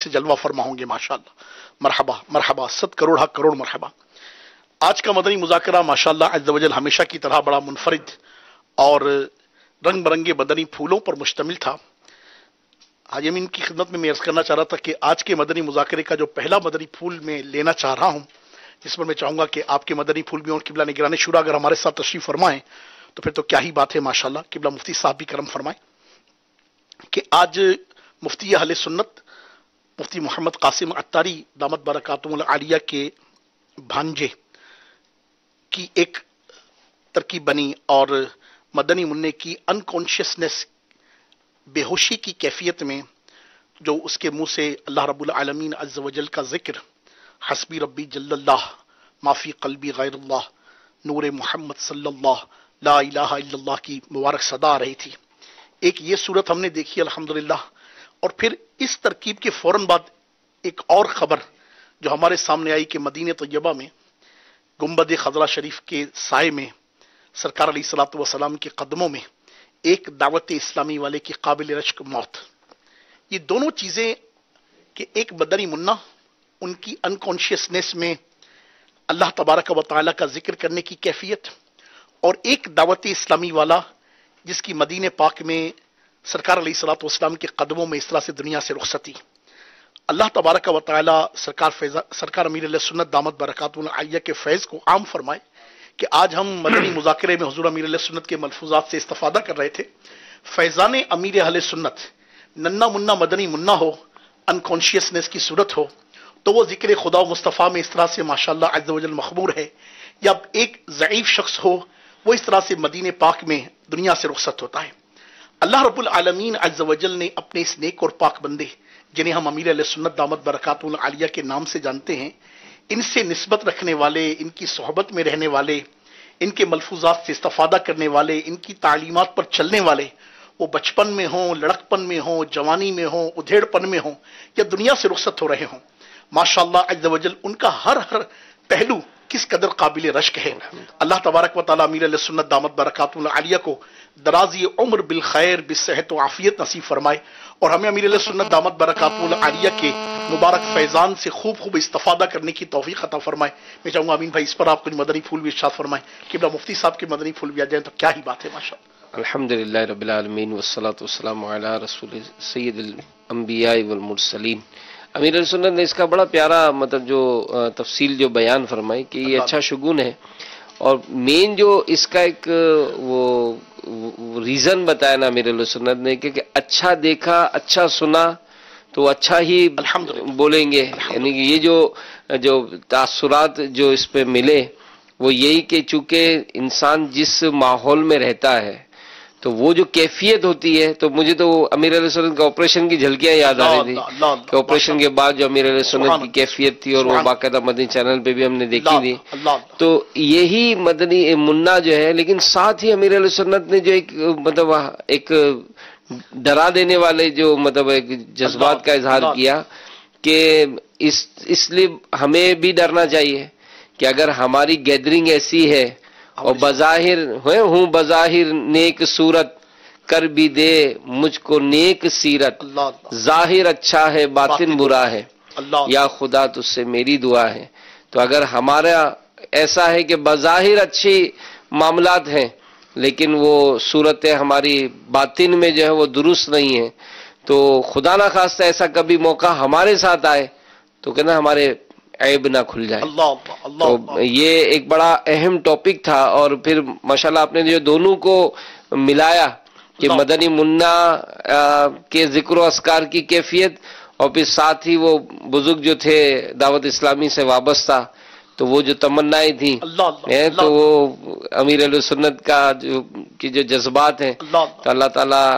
سے جلوہ فرما ہوں گے ماشاءاللہ. مرحبا مرحبا، 100 کروڑ حق کروڑ مرحبا. آج کا مدنی مذاکرہ ماشاءاللہ عز و جل ہمیشہ کی طرح بڑا منفرد اور رنگ برنگے مدنی پھولوں پر مشتمل تھا. حاجی امین کی خدمت میں عرض کرنا چاہ رہا تھا کہ آج کے مدنی مذاکرے کا جو پہلا مدنی پھول میں لینا چاہ رہا ہوں، جس پر میں چاہوں گا کہ آپ کے مدنی پھول بھی اور قبلہ نگران شورا اگر ہمارے ساتھ تشریف فرمائیں تو پھر تو کیا ہی بات ہے ماشاءاللہ. قبلہ مفتی صاحب بھی کرم فرمائیں کہ آج مفتی اہل سنت مفتی محمد قاسم عطاری دامت برکاتہم العالیہ کے بھانجے کی ایک ترکیب بنی اور مدنی منع کی انکانشیسنس، بے ہوشی کی کیفیت میں جو اس کے منہ سے اللہ رب العالمین عز و جل کا ذکر، حسبی ربی جل اللہ، ما فی قلبی غیر اللہ، نور محمد صلی اللہ، لا الہ الا اللہ کی مبارک صدا آ رہی تھی. ایک یہ صورت ہم نے دیکھی الحمدللہ، اور پھر اس ترکیب کے فوراً بعد ایک اور خبر جو ہمارے سامنے آئی کہ مدینہ طیبہ میں گنبد خضرا شریف کے سائے میں سرکار علیہ الصلوۃ والسلام کے قدموں میں ایک دعوت اسلامی والے کی قابل رشک موت. یہ دونوں چیزیں کہ ایک مدنی منع ان کی انکانشیسنس میں اللہ تبارک و تعالیٰ کا ذکر کرنے کی کیفیت، اور ایک دعوت اسلامی والا جس کی مدینہ پاک میں سرکار علیہ الصلوۃ والسلام کے قدموں میں اس طرح سے دنیا سے رخصتی. اللہ تبارک و تعالیٰ سرکار امیر علیہ سنت دامت برکاتہم العالیہ کے فیض کو عام فرمائے کہ آج ہم مدنی مذاکرے میں حضور امیر علیہ سنت کے ملفوظات سے استفادہ کر رہے تھے. فیضان امیر اہل سنت ننا منا مدنی منا ہو، انکانشیسنس کی صورت ہو، تو وہ ذکر خدا و مصطفیٰ میں اس طرح سے ماشاءاللہ عز و جل مخمور ہے، یا ایک ضعیف شخص ہو وہ اس طرح سے مدینہ پاک میں دنیا سے رخصت ہوتا ہے. اللہ رب العالمین عز و جل نے اپنے اس نیک اور پاک بندے جنہیں ہم امیر علیہ سنت دامت برکاتہم العالیہ کے نام سے جانتے ہیں، ان سے نسبت رکھنے والے، ان کی صحبت میں رہنے والے، ان کے ملفوظات سے استفادہ کرنے والے، ان کی تعلیمات پر چلنے والے، وہ بچپن میں ہوں، لڑکپن میں ہوں، جوانی میں ہوں، ادھیڑ پن میں ہوں، یا دنیا سے رخصت ہو رہے ہوں، ماشاءاللہ عز و جل ان کا ہر پہلو کس قدر قابل رشک ہے. اللہ تبارک و تعالیٰ امیر علیہ سنت دامت برکاتہم العالیہ کو درازی عمر بالخیر بالصحت و عافیت نصیب فرمائے، اور ہمیں امیر علیہ سنت دامت برکاتہم العالیہ کے مبارک فیضان سے خوب استفادہ کرنے کی توفیق عطا فرمائے. میں چاہوں گا امین بھائی اس پر آپ کچھ مدنی پھول بھی ارشاد فرمائیں. قبلہ مفتی صاحب کے مدنی پھول بھی آ جائیں تو کیا ہی بات ہے ماشاءاللہ. الحمدللہ رب العالمین والصلاة والسلام علی رسول سید الانبیاء والمرسلین. امیر علیہ سنت نے اس کا بڑا پیارا جو تفصیل جو بیان فرمائی کہ یہ اچھا شگون ہے، اور مین جو اس کا ایک وہ ریزن بتایا نا امیر علیہ سنت نے کہ اچھا دیکھا اچھا سنا تو اچھا ہی بولیں گے. یعنی کہ یہ جو تاثرات جو اس پہ ملے وہ یہی کہ چونکہ انسان جس ماحول میں رہتا ہے تو وہ جو کیفیت ہوتی ہے، تو مجھے تو امیر علیہ سنت کا آپریشن کی جھلکیاں یاد آ رہی تھی کہ آپریشن کے بعد جو امیر علیہ سنت کی کیفیت تھی، اور وہ باقاعدہ مدنی چینل پہ بھی ہم نے دیکھی تھی. تو یہی مدنی منا جو ہے، لیکن ساتھ ہی امیر علیہ سنت نے جو ایک ڈرا دینے والے جو ایک جذبات کا اظہار کیا کہ اس لیے ہمیں بھی ڈرنا چاہیے کہ اگر ہماری گیدرنگ ایسی ہے اور بظاہر نیک صورت، کر بھی دے مجھ کو نیک سیرت، ظاہر اچھا ہے باطن برا ہے، یا خدا تجھ سے میری دعا ہے. تو اگر ہمارا ایسا ہے کہ بظاہر اچھی معاملات ہیں لیکن وہ صورتیں ہماری باطن میں جو ہے وہ درست نہیں ہیں، تو خدا نہ خواستہ ایسا کبھی موقع ہمارے ساتھ آئے تو کہنا ہمارے عیب نہ کھل جائے. تو یہ ایک بڑا اہم ٹاپک تھا، اور پھر ماشاءاللہ آپ نے جو دونوں کو ملایا کہ مدنی منا کے ذکر و اذکار کی کیفیت، اور پھر ساتھ ہی وہ بزرگ جو تھے دعوت اسلامی سے وابستہ، تو وہ جو تمنائیں تھیں تو وہ امیر علیہ سنت کا جو جذبات ہیں، تو اللہ تعالیٰ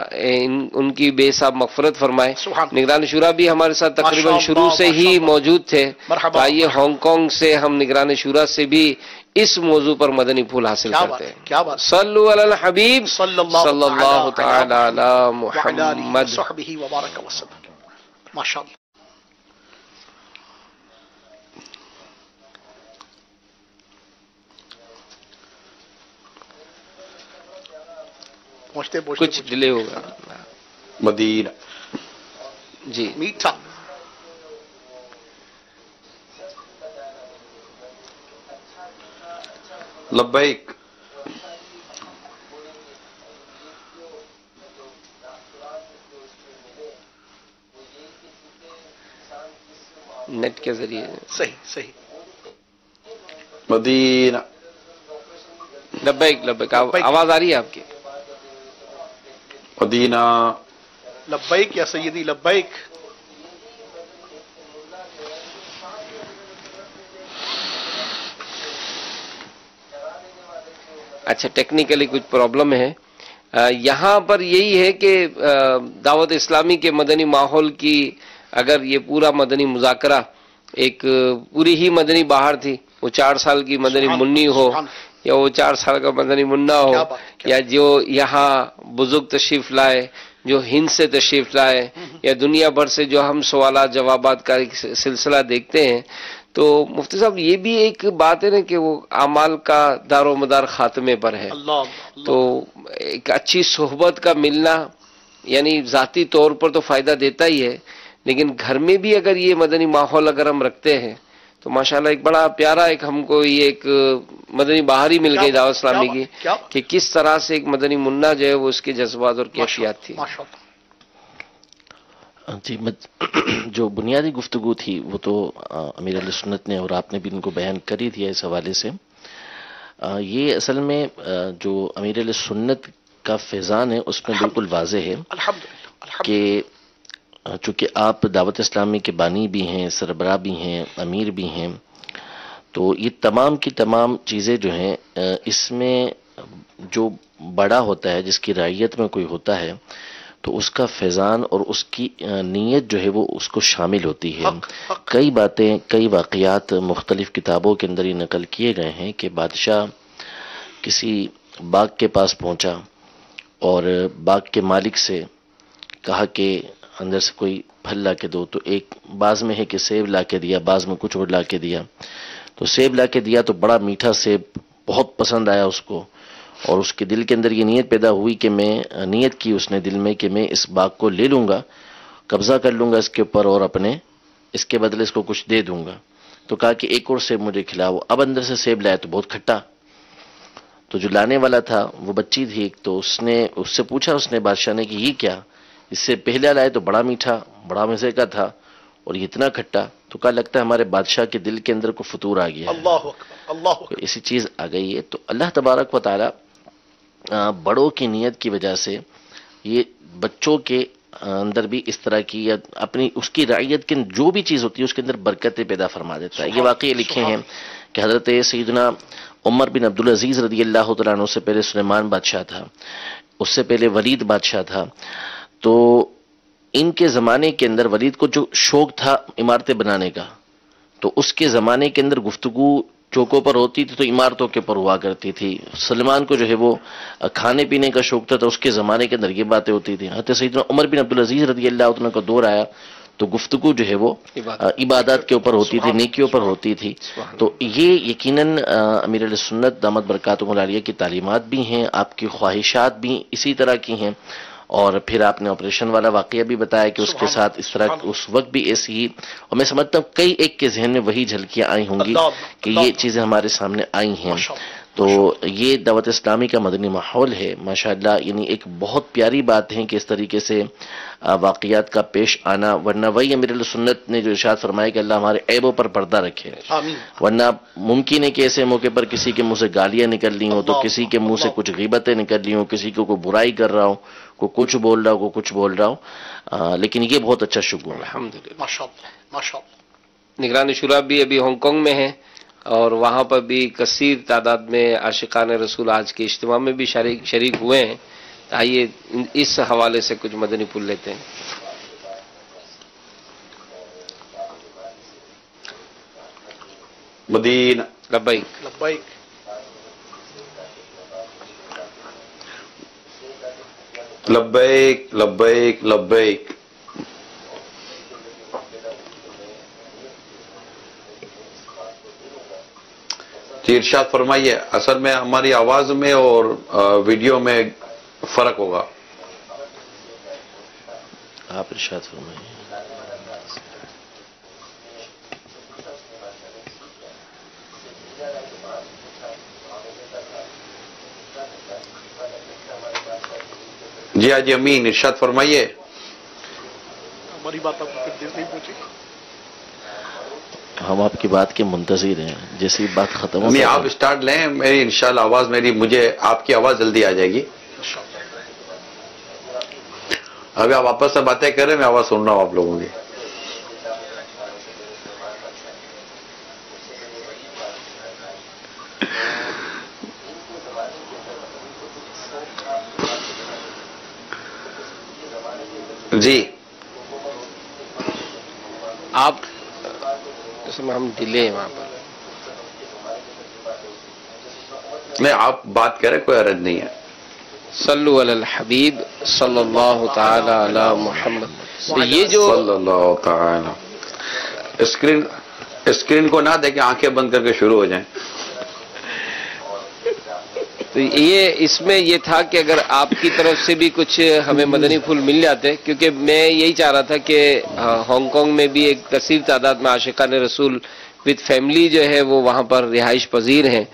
ان کی بے حساب مغفرت فرمائے. نگران شورا بھی ہمارے ساتھ تقریباً شروع سے ہی موجود تھے. تو آئیے ہانگ کانگ سے ہم نگران شورا سے بھی اس موضوع پر مدنی پھول حاصل کرتے ہیں. صلو علی الحبیب صلی اللہ تعالی علی محمد. ماشاءاللہ. کچھ ڈیلے ہوگا. مدینہ جی میٹھا لبیک. نیٹ کے ذریعے. صحیح صحیح. مدینہ. لبیک لبیک. آواز آ رہی ہے آپ کی؟ مدینہ. لبیک یا سیدی لبیک. اچھا، ٹیکنیکلی کچھ پرابلم ہے. یہاں پر یہی ہے کہ دعوت اسلامی کے مدنی ماحول کی اگر یہ پورا مدنی مذاکرہ ایک پوری ہی مدنی بہار تھی، وہ 4 سال کی مدنی منی ہو یا وہ 4 سال کا مدنی منا ہو، یا جو یہاں بزرگ تشریف لائے، جو ہند سے تشریف لائے، یا دنیا بھر سے جو ہم سوالات جوابات کا ایک سلسلہ دیکھتے ہیں، تو مفتی صاحب یہ بھی ایک بات ہے نا کہ وہ اعمال کا دار و مدار خاتمے پر ہے. تو ایک اچھی صحبت کا ملنا یعنی ذاتی طور پر تو فائدہ دیتا ہی ہے، لیکن گھر میں بھی اگر یہ مدنی ماحول اگر ہم رکھتے ہیں تو ماشاءاللہ ایک بڑا پیارا ایک ہم کو یہ ایک مدنی بہار ہی مل گئی دعوت اسلامی کی، کہ کس طرح سے ایک مدنی منا جو ہے وہ اس کے جذبات اور کیفیات تھی. جی، جو بنیادی گفتگو تھی وہ تو امیر علیہ سنت نے اور آپ نے بھی ان کو بیان کری تھی اس حوالے سے. یہ اصل میں جو امیر علیہ سنت کا فیضان ہے اس میں بالکل واضح ہے کہ چونکہ آپ دعوت اسلامی کے بانی بھی ہیں، سربراہ بھی ہیں، امیر بھی ہیں، تو یہ تمام کی تمام چیزیں جو ہیں اس میں جو بڑا ہوتا ہے، جس کی رعیت میں کوئی ہوتا ہے، تو اس کا فیضان اور اس کی نیت جو ہے وہ اس کو شامل ہوتی ہے. کئی باتیں، کئی واقعات مختلف کتابوں کے اندر یہ نقل کیے گئے ہیں کہ بادشاہ کسی باغ کے پاس پہنچا اور باغ کے مالک سے کہا کہ اندر سے کوئی پھل لا کے دو، تو ایک بعض میں ہے کہ سیب لا کے دیا، بعض میں کچھ اور لا کے دیا. تو سیب لا کے دیا تو بڑا میٹھا سیب بہت پسند آیا اس کو، اور اس کے دل کے اندر یہ نیت پیدا ہوئی کہ نیت کی اس نے دل میں کہ میں اس باغ کو لے لوں گا، قبضہ کر لوں گا اس کے اوپر اور اپنے اس کے بدلے اس کو کچھ دے دوں گا. تو کہا کہ ایک اور سیب مجھے کھلاؤ. اب اندر سے سیب لایا تو بہت کھٹا. تو جو لانے والا تھا وہ بچی تھی ایک، تو اس سے پوچھا اس نے بادشاہ نے کہ یہ کیا، اس سے پہلے لائے تو بڑا میٹھا بڑا مزے کا تھا اور یہ اتنا کھٹا. تو کہا لگتا ہے ہمارے بادشاہ کے دل کے اندر کو فطور آ گیا ہے. اللہ اکبر، اللہ تو ایسی چیز آ گئی ہے. تو اللہ تبارک و تعالی بڑوں کی نیت کی وجہ سے یہ بچوں کے اندر بھی اس طرح کی یا اپنی اس کی رعیت کی جو بھی چیز ہوتی ہے اس کے اندر برکتیں پیدا فرما دیتا ہے. یہ واقعی لکھے ہیں کہ حضرت سیدنا عمر بن عبدالعزیز رضی اللہ تعالیٰ عنہ سے پہلے سلیمان بادشاہ تھا، اس سے پہلے ولید بادشاہ تھا. تو ان کے زمانے کے اندر ولید کو جو شوق تھا عمارتیں بنانے کا، تو اس کے زمانے کے اندر گفتگو چوکوں پر ہوتی تھی تو عمارتوں کے پر ہوا کرتی تھی. سلمان کو جو ہے وہ کھانے پینے کا شوق تھا تو اس کے زمانے کے اندر یہ باتیں ہوتی تھی. حضرت سیدنا عمر بن عبدالعزیز رضی اللہ عنہ کا دور آیا تو گفتگو جو ہے وہ عبادات کے اوپر ہوتی تھی، نیکیوں پر ہوتی تھی. تو یہ یقیناً امیر علیہ سنت دامت برکاتہ العالیہ کی تعلیمات بھی ہیں، آپ کی خواہشات بھی اسی طرح کی ہیں. اور پھر آپ نے آپریشن والا واقعہ بھی بتایا کہ اس کے ساتھ اس طرح اس وقت بھی ایسی ہی، اور میں سمجھتا ہوں کئی ایک کے ذہن میں وہی جھلکیاں آئی ہوں گی کہ یہ چیزیں ہمارے سامنے آئی ہیں. تو یہ دعوت اسلامی کا مدنی ماحول ہے ماشاءاللہ. یعنی ایک بہت پیاری بات ہے کہ اس طریقے سے واقعات کا پیش آنا، ورنہ وہی امیر علیہ سنت نے جو ارشاد فرمایا کہ اللہ ہمارے عیبوں پر پردہ رکھے. ورنہ ممکن ہے کہ ایسے موقع پر کسی کے منہ سے گالیاں نکل لی ہوں، تو کسی کے منہ سے کچھ غیبتیں نکل لی ہوں، کسی کو کوئی برائی کر رہا ہوں، کوئی کچھ بول رہا ہو، کوئی کچھ بول رہا ہو. لیکن یہ بہت اچھا شکر ہے. الحمدللہ. ماشاءاللہ ماشاءاللہ. نگران شورا بھی ابھی ہانگ کانگ میں ہے اور وہاں پر بھی کثیر تعداد میں عاشقان رسول آج کے اجتماع میں بھی شریک ہوئے ہیں. آئیے اس حوالے سے کچھ مدنی پھول لیتے ہیں. مدینہ. لبیک لبیک. لبیک لبیک لبیک. جی ارشاد فرمائیے. اصل میں ہماری آواز میں اور ویڈیو میں فرق ہوگا. آپ ارشاد فرمائیے. جی حاجی امین ارشاد فرمائیے. ہماری بات آپ کو پھر دیر نہیں پہنچی. ہم آپ کی بات کے منتظر ہیں، جیسی بات ختم ہو نہیں آپ اسٹارٹ لیں، میری انشاءاللہ آواز مجھے آپ کی آواز جلدی آ جائے گی. ابھی آپ آپس سے باتیں کر رہے ہیں، میں آواز سن رہا ہوں آپ لوگوں کی. جی آپ اس میں ہم ڈیلے ہیں وہاں پر. نہیں آپ بات کریں، کوئی عرض نہیں ہے. صلو علی الحبیب صلی اللہ تعالی علی محمد. تو یہ جو صلی اللہ تعالی، اسکرین کو نہ دیکھیں، آنکھیں بند کر کے شروع ہو جائیں. تو یہ اس میں یہ تھا کہ اگر آپ کی طرف سے بھی کچھ ہمیں مدنی پھول مل جاتے، کیونکہ میں یہی چاہ رہا تھا کہ ہانگ کانگ میں بھی ایک کثیر تعداد میں عاشقان رسول وتھ فیملی جو ہے وہ وہاں پر رہائش پذیر ہیں،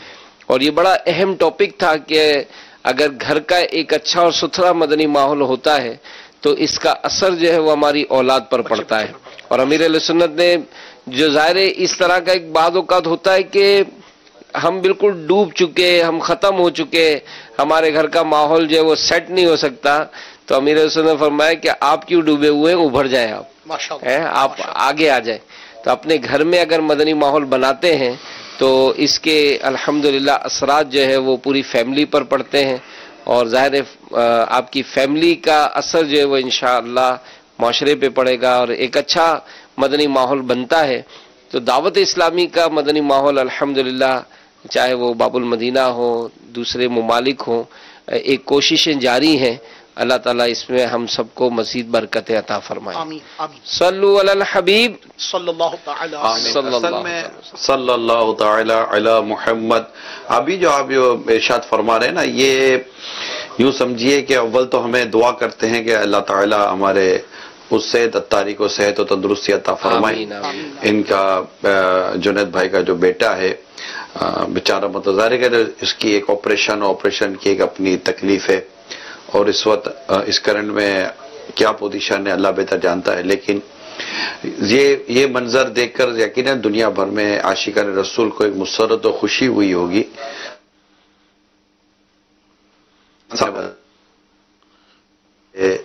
اور یہ بڑا اہم ٹاپک تھا کہ اگر گھر کا ایک اچھا اور ستھرا مدنی ماحول ہوتا ہے تو اس کا اثر جو ہے وہ ہماری اولاد پر پڑتا ہے. اور امیر اہل سنت نے جو ظاہر اس طرح کا ایک بعض اوقات ہوتا ہے کہ ہم بالکل ڈوب چکے، ہم ختم ہو چکے، ہمارے گھر کا ماحول جو ہے وہ سیٹ نہیں ہو سکتا، تو امیر اہل سنت نے فرمایا کہ آپ کیوں ڈوبے ہوئے ہیں، ابھر جائیں آپ آگے آ جائیں. تو اپنے گھر میں اگر مدنی ماحول بناتے ہیں تو اس کے الحمدللہ اثرات جو ہے وہ پوری فیملی پر پڑتے ہیں، اور ظاہر آپ کی فیملی کا اثر جو ہے وہ انشاءاللہ معاشرے پہ پڑے گا، اور ایک اچھا مدنی ماحول بنتا ہے. تو دعوت اسلامی کا مدنی ماحول الحمدللہ چاہے وہ باب المدینہ ہو، دوسرے ممالک ہوں، ایک کوششیں جاری ہیں. اللہ تعالیٰ اس میں ہم سب کو مزید برکت عطا فرمائے. آمین آمین. صلو علی الحبیب صلی اللہ تعالی صلی اللہ تعالی علی محمد. ابھی جو آپ ارشاد فرما رہے ہیں نا، یہ یوں سمجھیے کہ اول تو ہمیں دعا کرتے ہیں کہ اللہ تعالی ہمارے اس صحت اتاری کو صحت و تندرستی عطا فرمائے. ان کا جنید بھائی کا جو بیٹا ہے بیچارہ متظاہر ہے، اس کی ایک آپریشن کی ایک اپنی تکلیف ہے، اور اس وقت اس کرنٹ میں کیا پوزیشن ہے اللہ بہتر جانتا ہے. لیکن یہ منظر دیکھ کر یقیناً دنیا بھر میں عاشقان رسول کو ایک مسرت و خوشی ہوئی ہوگی.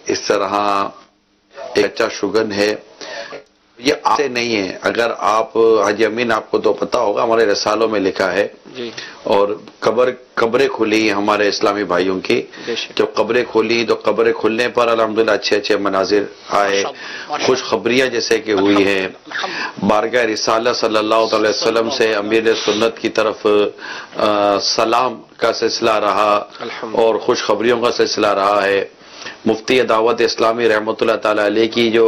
اس طرح ایک اچھا شگن ہے، یہ آپ سے نہیں ہے. اگر آپ حاجی امین آپ کو تو پتا ہوگا، ہمارے رسالوں میں لکھا ہے، اور قبریں کھلی ہمارے اسلامی بھائیوں کی. جب قبریں کھلی تو قبریں کھلنے پر الحمدللہ اچھے مناظر آئے، خوشخبریاں جیسے کہ ہوئی ہیں. بارگاہ رسالہ صلی اللہ علیہ وسلم سے امیر سنت کی طرف سلام کا سلسلہ رہا، اور خوشخبریوں کا سلسلہ رہا ہے. مفتی دعوت اسلامی رحمۃ اللہ تعالی علیہ کی جو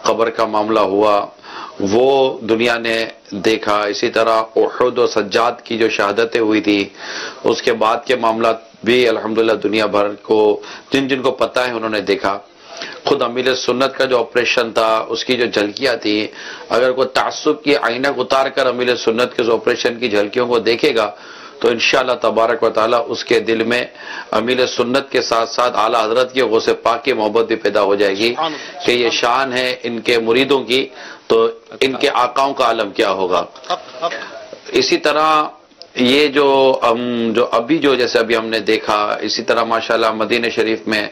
قبر کا معاملہ ہوا وہ دنیا نے دیکھا. اسی طرح احد و سجاد کی جو شہادتیں ہوئی تھی اس کے بعد کے معاملات بھی الحمدللہ دنیا بھر کو جن کو پتہ ہے انہوں نے دیکھا. خود امیر سنت کا جو آپریشن تھا اس کی جو جھلکیاں تھی، اگر کوئی تعصب کی عینک اتار کر امیر سنت کے آپریشن کی جھلکیوں کو دیکھے گا تو انشاءاللہ تبارک و تعالی اس کے دل میں امیر سنت کے ساتھ ساتھ اعلیٰ حضرت کی غوث پاک کی محبت بھی پیدا ہو جائے گی کہ یہ شان ہے ان کے مریدوں کی، تو ان کے آقاؤں کا عالم کیا ہوگا. اسی طرح یہ جو ابھی جیسے ابھی ہم نے دیکھا، اسی طرح ماشاءاللہ مدینہ شریف میں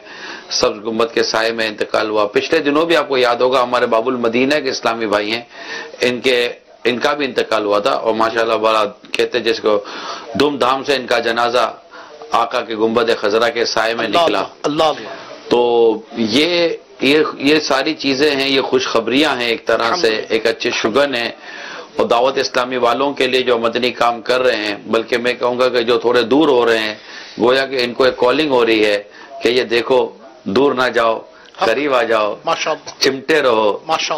سبز گنبد کے سائے میں انتقال ہوا. پچھلے دنوں بھی آپ کو یاد ہوگا ہمارے باب المدینہ کے اسلامی بھائی ہیں، ان کا بھی انتقال ہوا تھا، اور ماشاءاللہ بڑا کہتے جس کو دھوم دھام سے ان کا جنازہ آقا کے گنبد خضرا کے سائے میں نکلا. تو یہ ساری چیزیں ہیں، یہ خوشخبریاں ہیں ایک طرح سے، ایک اچھے شگن ہیں. اور دعوت اسلامی والوں کے لیے جو مدنی کام کر رہے ہیں، بلکہ میں کہوں گا کہ جو تھوڑے دور ہو رہے ہیں، گویا کہ ان کو ایک کالنگ ہو رہی ہے کہ یہ دیکھو دور نہ جاؤ، قریب آ جاؤ، چمٹے رہو،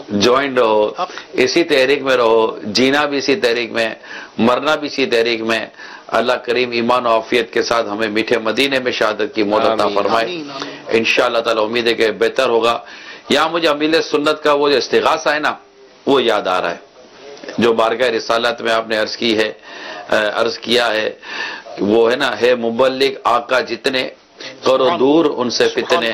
جوائنٹ رہو، اسی تحریک میں رہو، جینا بھی اسی تحریک میں، مرنا بھی اسی تحریک میں. اللہ کریم ایمان و عافیت کے ساتھ ہمیں میٹھے مدینے میں شہادت کی موت عطا فرمائے. انشاءاللہ تعالی امید ہے کہ بہتر ہوگا. یہاں مجھے امیر سنت کا وہ جو استغاثہ ہے نا وہ یاد آ رہا ہے، جو بارگاہ رسالت میں آپ نے عرض کیا ہے، وہ ہے نا، ہے مبلغ آقا جتنے کرو دور ان سے فتنے،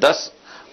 10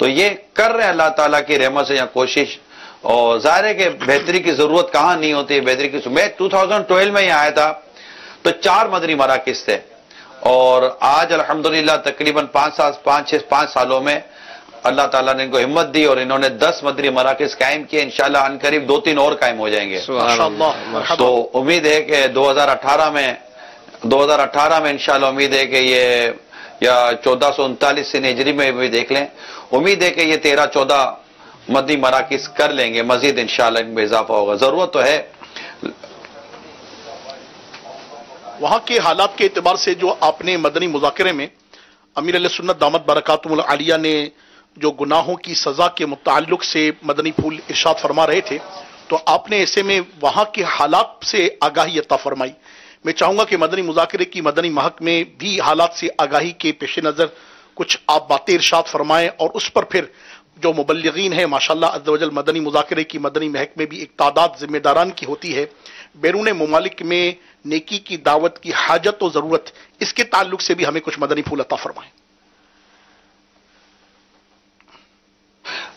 تو یہ کر رہے ہیں اللہ تعالیٰ کی رحمت سے یہاں کوشش. اور ظاہر ہے کہ بہتری کی ضرورت کہاں نہیں ہوتی ہے, بہتری کی. میں 2012 میں یہاں آیا تھا تو 4 مدنی مراکز تھے, اور آج الحمدللہ تقریباً 5 سالوں میں اللہ تعالیٰ نے ان کو ہمت دی اور انہوں نے 10 مدنی مراکز قائم کیے. انشاءاللہ ان قریب 2-3 اور قائم ہو جائیں گے. تو امید ہے کہ 2018 میں انشاءاللہ امید ہے کہ یہ, یا 1439 سے ہجری میں بھی دیکھ لیں, امید ہے کہ یہ 13-14 مدنی مراکز کر لیں گے. مزید انشاءاللہ ان میں اضافہ ہوگا, ضرورت تو ہے. وہاں کے حالات کے اعتبار سے جو آپ نے مدنی مذاکرے میں امیر علیہ سنت دامت برکاتہم العالیہ نے جو گناہوں کی سزا کے متعلق سے مدنی پھول ارشاد فرما رہے تھے, تو آپ نے ایسے میں وہاں کے حالات سے آگاہی عطا فرمائی. میں چاہوں گا کہ مدنی مذاکرے کی مدنی مہک میں بھی حالات سے آگاہی کے پیش نظر کچھ آپ باتیں ارشاد فرمائیں, اور اس پر پھر جو مبلغین ہیں ماشاءاللہ عز و جل, مدنی مذاکرے کی مدنی مہک میں بھی ایک تعداد ذمہ داران کی ہوتی ہے, بیرون ممالک میں نیکی کی دعوت کی حاجت و ضرورت, اس کے تعلق سے بھی ہمیں کچھ مدنی پھول عطا فرمائیں.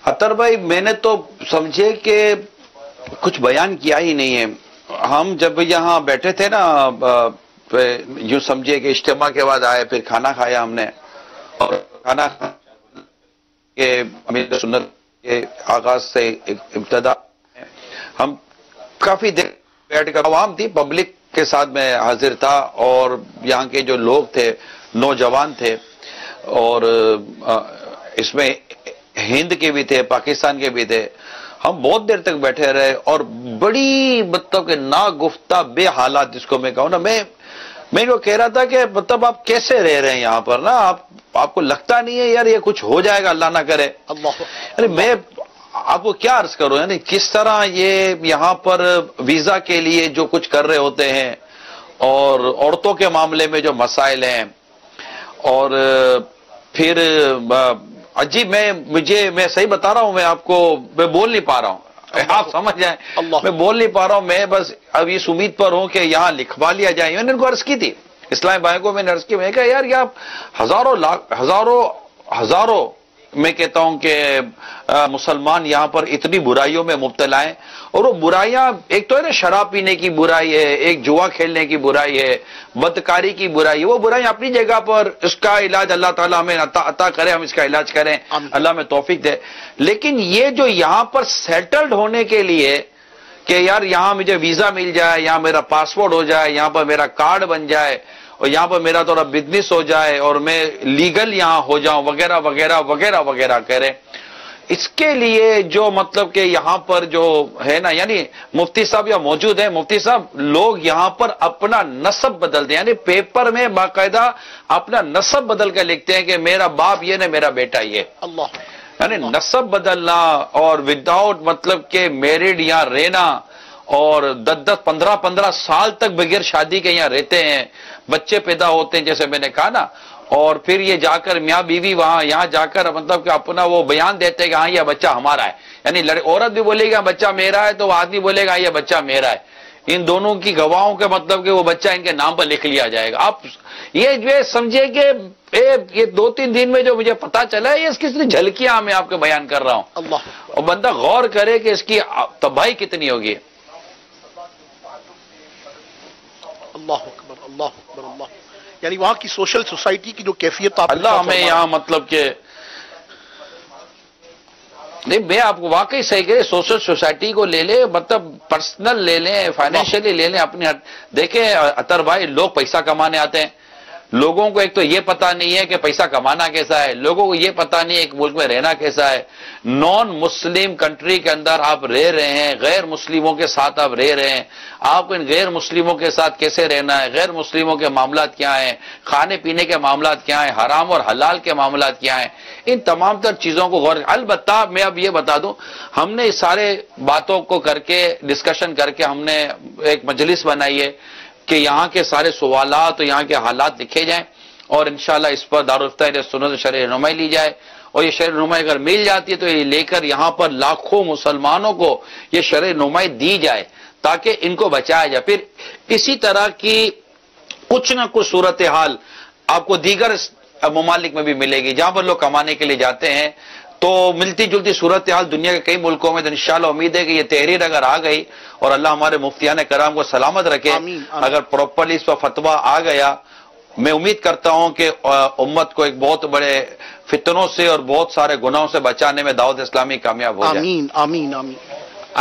اطہر بھائی, میں نے تو سمجھے کہ کچھ بیان کیا ہی نہیں ہے. ہم جب یہاں بیٹھے تھے نا, یوں سمجھے کہ اجتماع کے بعد آئے, پھر کھانا کھایا ہم نے, اور کھانا کہ امیر سنت کے آغاز سے ابتدا ہم کافی دیر بیٹھ کر, عوام تھی, پبلک کے ساتھ میں حاضر تھا, اور یہاں کے جو لوگ تھے نوجوان تھے, اور اس میں ہند کے بھی تھے, پاکستان کے بھی تھے. ہم بہت دیر تک بیٹھے رہے, اور بڑی مطلب کہ ناگفتہ بے حالات جس کو میں کہوں نا, میں کو کہہ رہا تھا کہ مطلب آپ کیسے رہ رہے ہیں یہاں پر نا, آپ کو لگتا نہیں ہے یار یہ کچھ ہو جائے گا, اللہ نہ کرے. یعنی میں آپ کو کیا عرض کروں, یعنی کس طرح یہ یہاں پر ویزا کے لیے جو کچھ کر رہے ہوتے ہیں, اور عورتوں کے معاملے میں جو مسائل ہیں, اور پھر عجیب, میں صحیح بتا رہا ہوں, میں آپ کو میں بول نہیں پا رہا ہوں, آپ سمجھ جائیں, میں بول نہیں پا رہا ہوں. میں بس اب اس امید پر ہوں کہ یہاں لکھوا لیا جائے. میں نے ان کو عرض کی تھی, اسلامی بھائی کو میں نے عرض کی, میں نے کہا یار یہ آپ ہزاروں میں کہتا ہوں کہ مسلمان یہاں پر اتنی برائیوں میں مبتلا ہیں, اور وہ برائیاں ایک تو ہے نا شراب پینے کی برائی ہے, ایک جوا کھیلنے کی برائی ہے, بدکاری کی برائی ہے. وہ برائیاں اپنی جگہ پر, اس کا علاج اللہ تعالیٰ ہمیں عطا کرے, ہم اس کا علاج کریں, اللہ میں توفیق دے. لیکن یہ جو یہاں پر سیٹلڈ ہونے کے لیے کہ یار یہاں مجھے ویزا مل جائے, یہاں میرا پاسپورٹ ہو جائے, یہاں پر میرا کارڈ بن جائے, اور یہاں پر میرا تھوڑا بزنس ہو جائے, اور میں لیگل یہاں ہو جاؤں, وغیرہ وغیرہ وغیرہ وغیرہ کریں, اس کے لیے جو مطلب کہ یہاں پر جو ہے نا, یعنی مفتی صاحب یہاں موجود ہیں. مفتی صاحب, لوگ یہاں پر اپنا نسب بدلتے ہیں, یعنی پیپر میں باقاعدہ اپنا نسب بدل کر لکھتے ہیں کہ میرا باپ یہ نہ میرا بیٹا یہ. اللہ, یعنی نسب بدلنا, اور وداؤٹ مطلب کہ میرڈ یہاں رہنا, اور 10-15 سال تک بغیر شادی کے یہاں رہتے ہیں, بچے پیدا ہوتے ہیں جیسے میں نے کہا نا, اور پھر یہ جا کر میاں بیوی وہاں یہاں جا کر مطلب کہ اپنا وہ بیان دیتے ہیں کہ ہاں یہ بچہ ہمارا ہے. یعنی عورت بھی بولے گا بچہ میرا ہے, تو وہ آدمی بولے گا یہ بچہ میرا ہے. ان دونوں کی گواہوں کے مطلب کہ وہ بچہ ان کے نام پر لکھ لیا جائے گا. آپ یہ سمجھے کہ یہ 2-3 دن میں جو مجھے پتا چلا ہے, یہ اس کی صرف جھلکیاں میں آپ کو بیان کر رہا ہوں, اور بندہ غور کرے کہ اس کی تباہی کتنی ہوگی. اللہ اکبر, اللہ اکبر, اللہ. یعنی وہاں کی سوشل سوسائٹی کی جو کیفیت آپ اللہ ہمیں یہاں مطلب کہ نہیں, میں آپ کو واقعی صحیح کہ سوشل سوسائٹی کو لے لیں, مطلب پرسنل لے لیں, فائنینشلی لے لیں اپنی. دیکھیں اطہر بھائی, لوگ پیسہ کمانے آتے ہیں, لوگوں کو ایک تو یہ پتا نہیں ہے کہ پیسہ کمانا کیسا ہے, لوگوں کو یہ پتا نہیں ہے ایک ملک میں رہنا کیسا ہے. نان مسلم کنٹری کے اندر آپ رہ رہے ہیں, غیر مسلموں کے ساتھ آپ رہ رہے ہیں, آپ کو ان غیر مسلموں کے ساتھ کیسے رہنا ہے, غیر مسلموں کے معاملات کیا ہیں, کھانے پینے کے معاملات کیا ہیں, حرام اور حلال کے معاملات کیا ہیں, ان تمام تر چیزوں کو غور. البتہ میں اب یہ بتا دوں, ہم نے اس سارے باتوں کو کر کے ڈسکشن کر کے ہم نے ایک مجلس بنائی ہے کہ یہاں کے سارے سوالات اور یہاں کے حالات لکھے جائیں, اور انشاءاللہ اس پر دارالفتہ سنت شرعی رہنمائی لی جائے. اور یہ شرعی رہنمائی اگر مل جاتی ہے تو یہ لے کر یہاں پر لاکھوں مسلمانوں کو یہ شرعی رہنمائی دی جائے تاکہ ان کو بچایا جائے. پھر اسی طرح کی کچھ نہ کچھ صورتحال آپ کو دیگر ممالک میں بھی ملے گی, جہاں پر لوگ کمانے کے لیے جاتے ہیں تو ملتی جلتی صورتحال دنیا کے کئی ملکوں میں تو انشاءاللہ امید ہے کہ یہ تحریر اگر آ گئی اور اللہ ہمارے مفتیان کرام کو سلامت رکھے، اگر پراپرلی اس پر فتویٰ آ گیا، میں امید کرتا ہوں کہ امت کو ایک بہت بڑے فتنوں سے اور بہت سارے گناہوں سے بچانے میں دعوت اسلامی کامیاب ہو جائے۔ آمین آمین آمین۔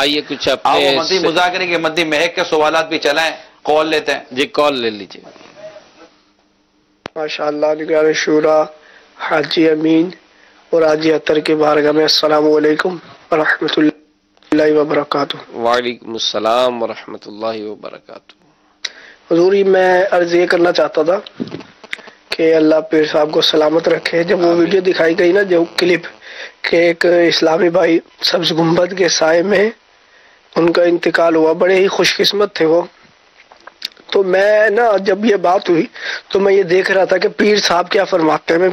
آئیے کچھ آپ اپنے مدنی مذاکرے کے مدنی مہک کے سوالات بھی چلائیں، کال لیتے ہیں۔ جی کال لے لیجیے۔ ماشاءاللہ نگران شورا حاجی امین اور حاجی اطہر کی بارگاہ میں السلام علیکم ورحمۃ اللہ وبرکاتہ۔ وعلیکم السلام ورحمۃ اللہ وبرکاتہ۔ حضور میں عرض یہ کرنا چاہتا تھا کہ اللہ پیر صاحب کو سلامت رکھے۔ جب وہ ویڈیو دکھائی گئی نا، جو کلپ کہ ایک اسلامی بھائی سبز گنبد کے سائے میں ان کا انتقال ہوا، بڑے ہی خوش قسمت تھے وہ، تو میں نا جب یہ بات ہوئی تو میں یہ دیکھ رہا تھا کہ پیر صاحب کیا فرماتے ہیں،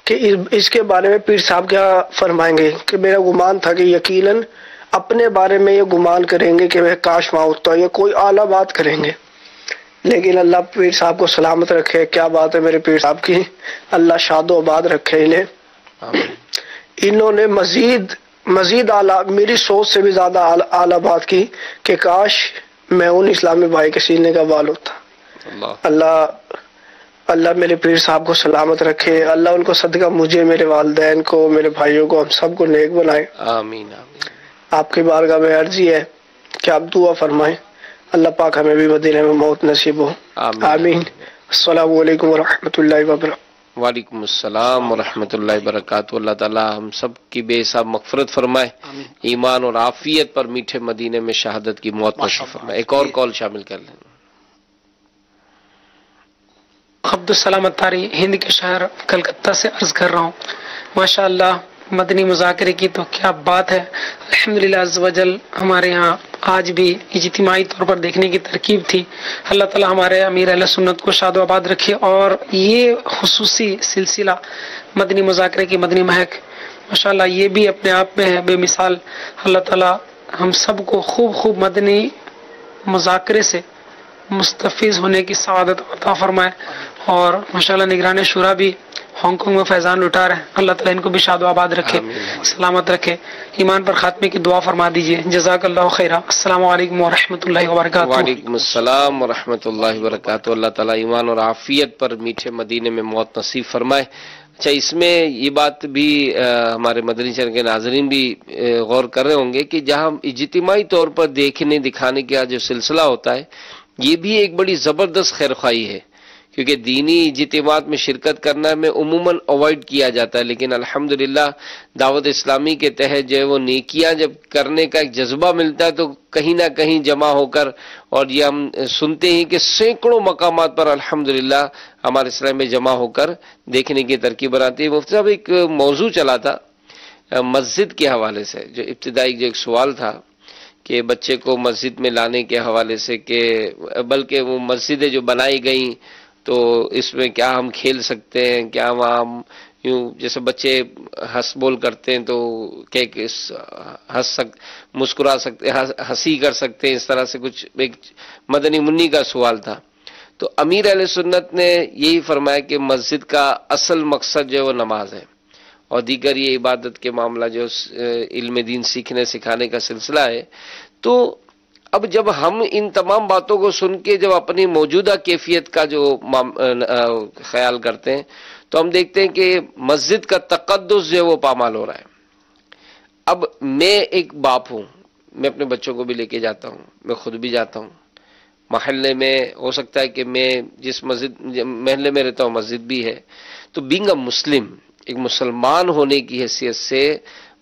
کہ اس کے بارے میں پیر صاحب کیا فرمائیں گے، کہ میرا گمان تھا کہ یقیناً اپنے بارے میں یہ گمان کریں گے کہ وہ کاش وہاں ہوتا، یا کوئی اعلیٰ بات کریں گے، لیکن اللہ پیر صاحب کو سلامت رکھے۔ کیا بات ہے میرے پیر صاحب کی، اللہ شاد و آباد رکھے انہیں۔ انہوں نے مزید اعلیٰ، میری سوچ سے بھی زیادہ اعلیٰ بات کی کہ کاش میں ان اسلامی بھائی کے سینے کا بال ہوتا۔ اللہ میرے پیر صاحب کو سلامت رکھے، اللہ ان کو صدقہ مجھے، میرے والدین کو، میرے بھائیوں کو، ہم سب کو نیک بنائے۔ آمین آمین۔ آپ کی بارگاہ میں عرضی ہے کہ آپ دعا فرمائیں، اللہ پاک ہمیں بھی مدینے میں موت نصیب ہو۔ آمین۔ السلام علیکم ورحمۃ اللہ وبرکاتہ۔ وعلیکم السلام ورحمۃ اللہ وبرکاتہ۔ اللہ تعالیٰ ہم سب کی بے حساب مغفرت فرمائے، ایمان اور عافیت پر میٹھے مدینے میں شہادت کی موت نصیب فرمائے۔ ایک اور کال شامل کر لیں۔ عبدالسلام اتاری ہند کے شہر کلکتہ سے عرض کر رہا ہوں۔ ماشاءاللہ مدنی مذاکرے کی تو کیا بات ہے، الحمدللہ عز وجل ہمارے یہاں آج بھی اجتماعی طور پر دیکھنے کی ترکیب تھی۔ اللہ تعالی ہمارے امیر اہل سنت کو شاد و آباد رکھے، اور یہ خصوصی سلسلہ مدنی مذاکرے کی مدنی مہک ماشاءاللہ یہ بھی اپنے آپ میں ہے بے مثال۔ اللہ تعالی ہم سب کو خوب مدنی مذاکرے سے مستفیض ہونے کی سعادت عطا فرمائے، اور ماشاءاللہ نگران شورا بھی ہانگ کانگ میں فیضان لٹا رہے ہیں، اللہ تعالیٰ ان کو بھی شاد و آباد رکھے، سلامت رکھے، ایمان پر خاتمے کی دعا فرما دیجیے۔ جزاک اللہ خیرہ۔ السلام علیکم ورحمۃ اللہ وبرکاتہ۔ وعلیکم السلام ورحمۃ اللہ وبرکاتہ۔ اللہ تعالیٰ ایمان اور عافیت پر میٹھے مدینے میں موت نصیب فرمائے۔ اچھا، اس میں یہ بات بھی ہمارے مدنی چینل کے ناظرین بھی غور کر رہے ہوں گے کہ جہاں اجتماعی طور پر دیکھنے دکھانے کا جو سلسلہ ہوتا ہے، یہ بھی ایک بڑی زبردست خیرخواہی ہے، کیونکہ دینی اجتماعات میں شرکت کرنا میں عموماً اوائڈ کیا جاتا ہے، لیکن الحمدللہ دعوت اسلامی کے تحت جو ہے وہ نیکیاں جب کرنے کا ایک جذبہ ملتا ہے تو کہیں نہ کہیں جمع ہو کر، اور یہ ہم سنتے ہیں کہ سینکڑوں مقامات پر الحمدللہ ہمارے اسلام میں جمع ہو کر دیکھنے کی ترکیب بناتی ہے۔ مفتی صاحب، ایک موضوع چلا تھا مسجد کے حوالے سے، جو ابتدائی جو ایک سوال تھا کہ بچے کو مسجد میں لانے کے حوالے سے، کہ بلکہ وہ مسجدیں جو بنائی گئیں تو اس میں کیا ہم کھیل سکتے ہیں، کیا وہاں ہم یوں جیسے بچے ہنس بول کرتے ہیں تو مسکرا سکتے، ہنسی کر سکتے ہیں، اس طرح سے کچھ ایک مدنی منی کا سوال تھا۔ تو امیر اہل سنت نے یہی فرمایا کہ مسجد کا اصل مقصد جو ہے وہ نماز ہے، اور دیگر یہ عبادت کے معاملہ جو علم دین سیکھنے سکھانے کا سلسلہ ہے۔ تو اب جب ہم ان تمام باتوں کو سن کے جب اپنی موجودہ کیفیت کا جو خیال کرتے ہیں تو ہم دیکھتے ہیں کہ مسجد کا تقدس جو ہے وہ پامال ہو رہا ہے۔ اب میں ایک باپ ہوں، میں اپنے بچوں کو بھی لے کے جاتا ہوں، میں خود بھی جاتا ہوں محلے میں، ہو سکتا ہے کہ میں جس محلے میں رہتا ہوں مسجد بھی ہے، تو بینگ اے مسلم، ایک مسلمان ہونے کی حیثیت سے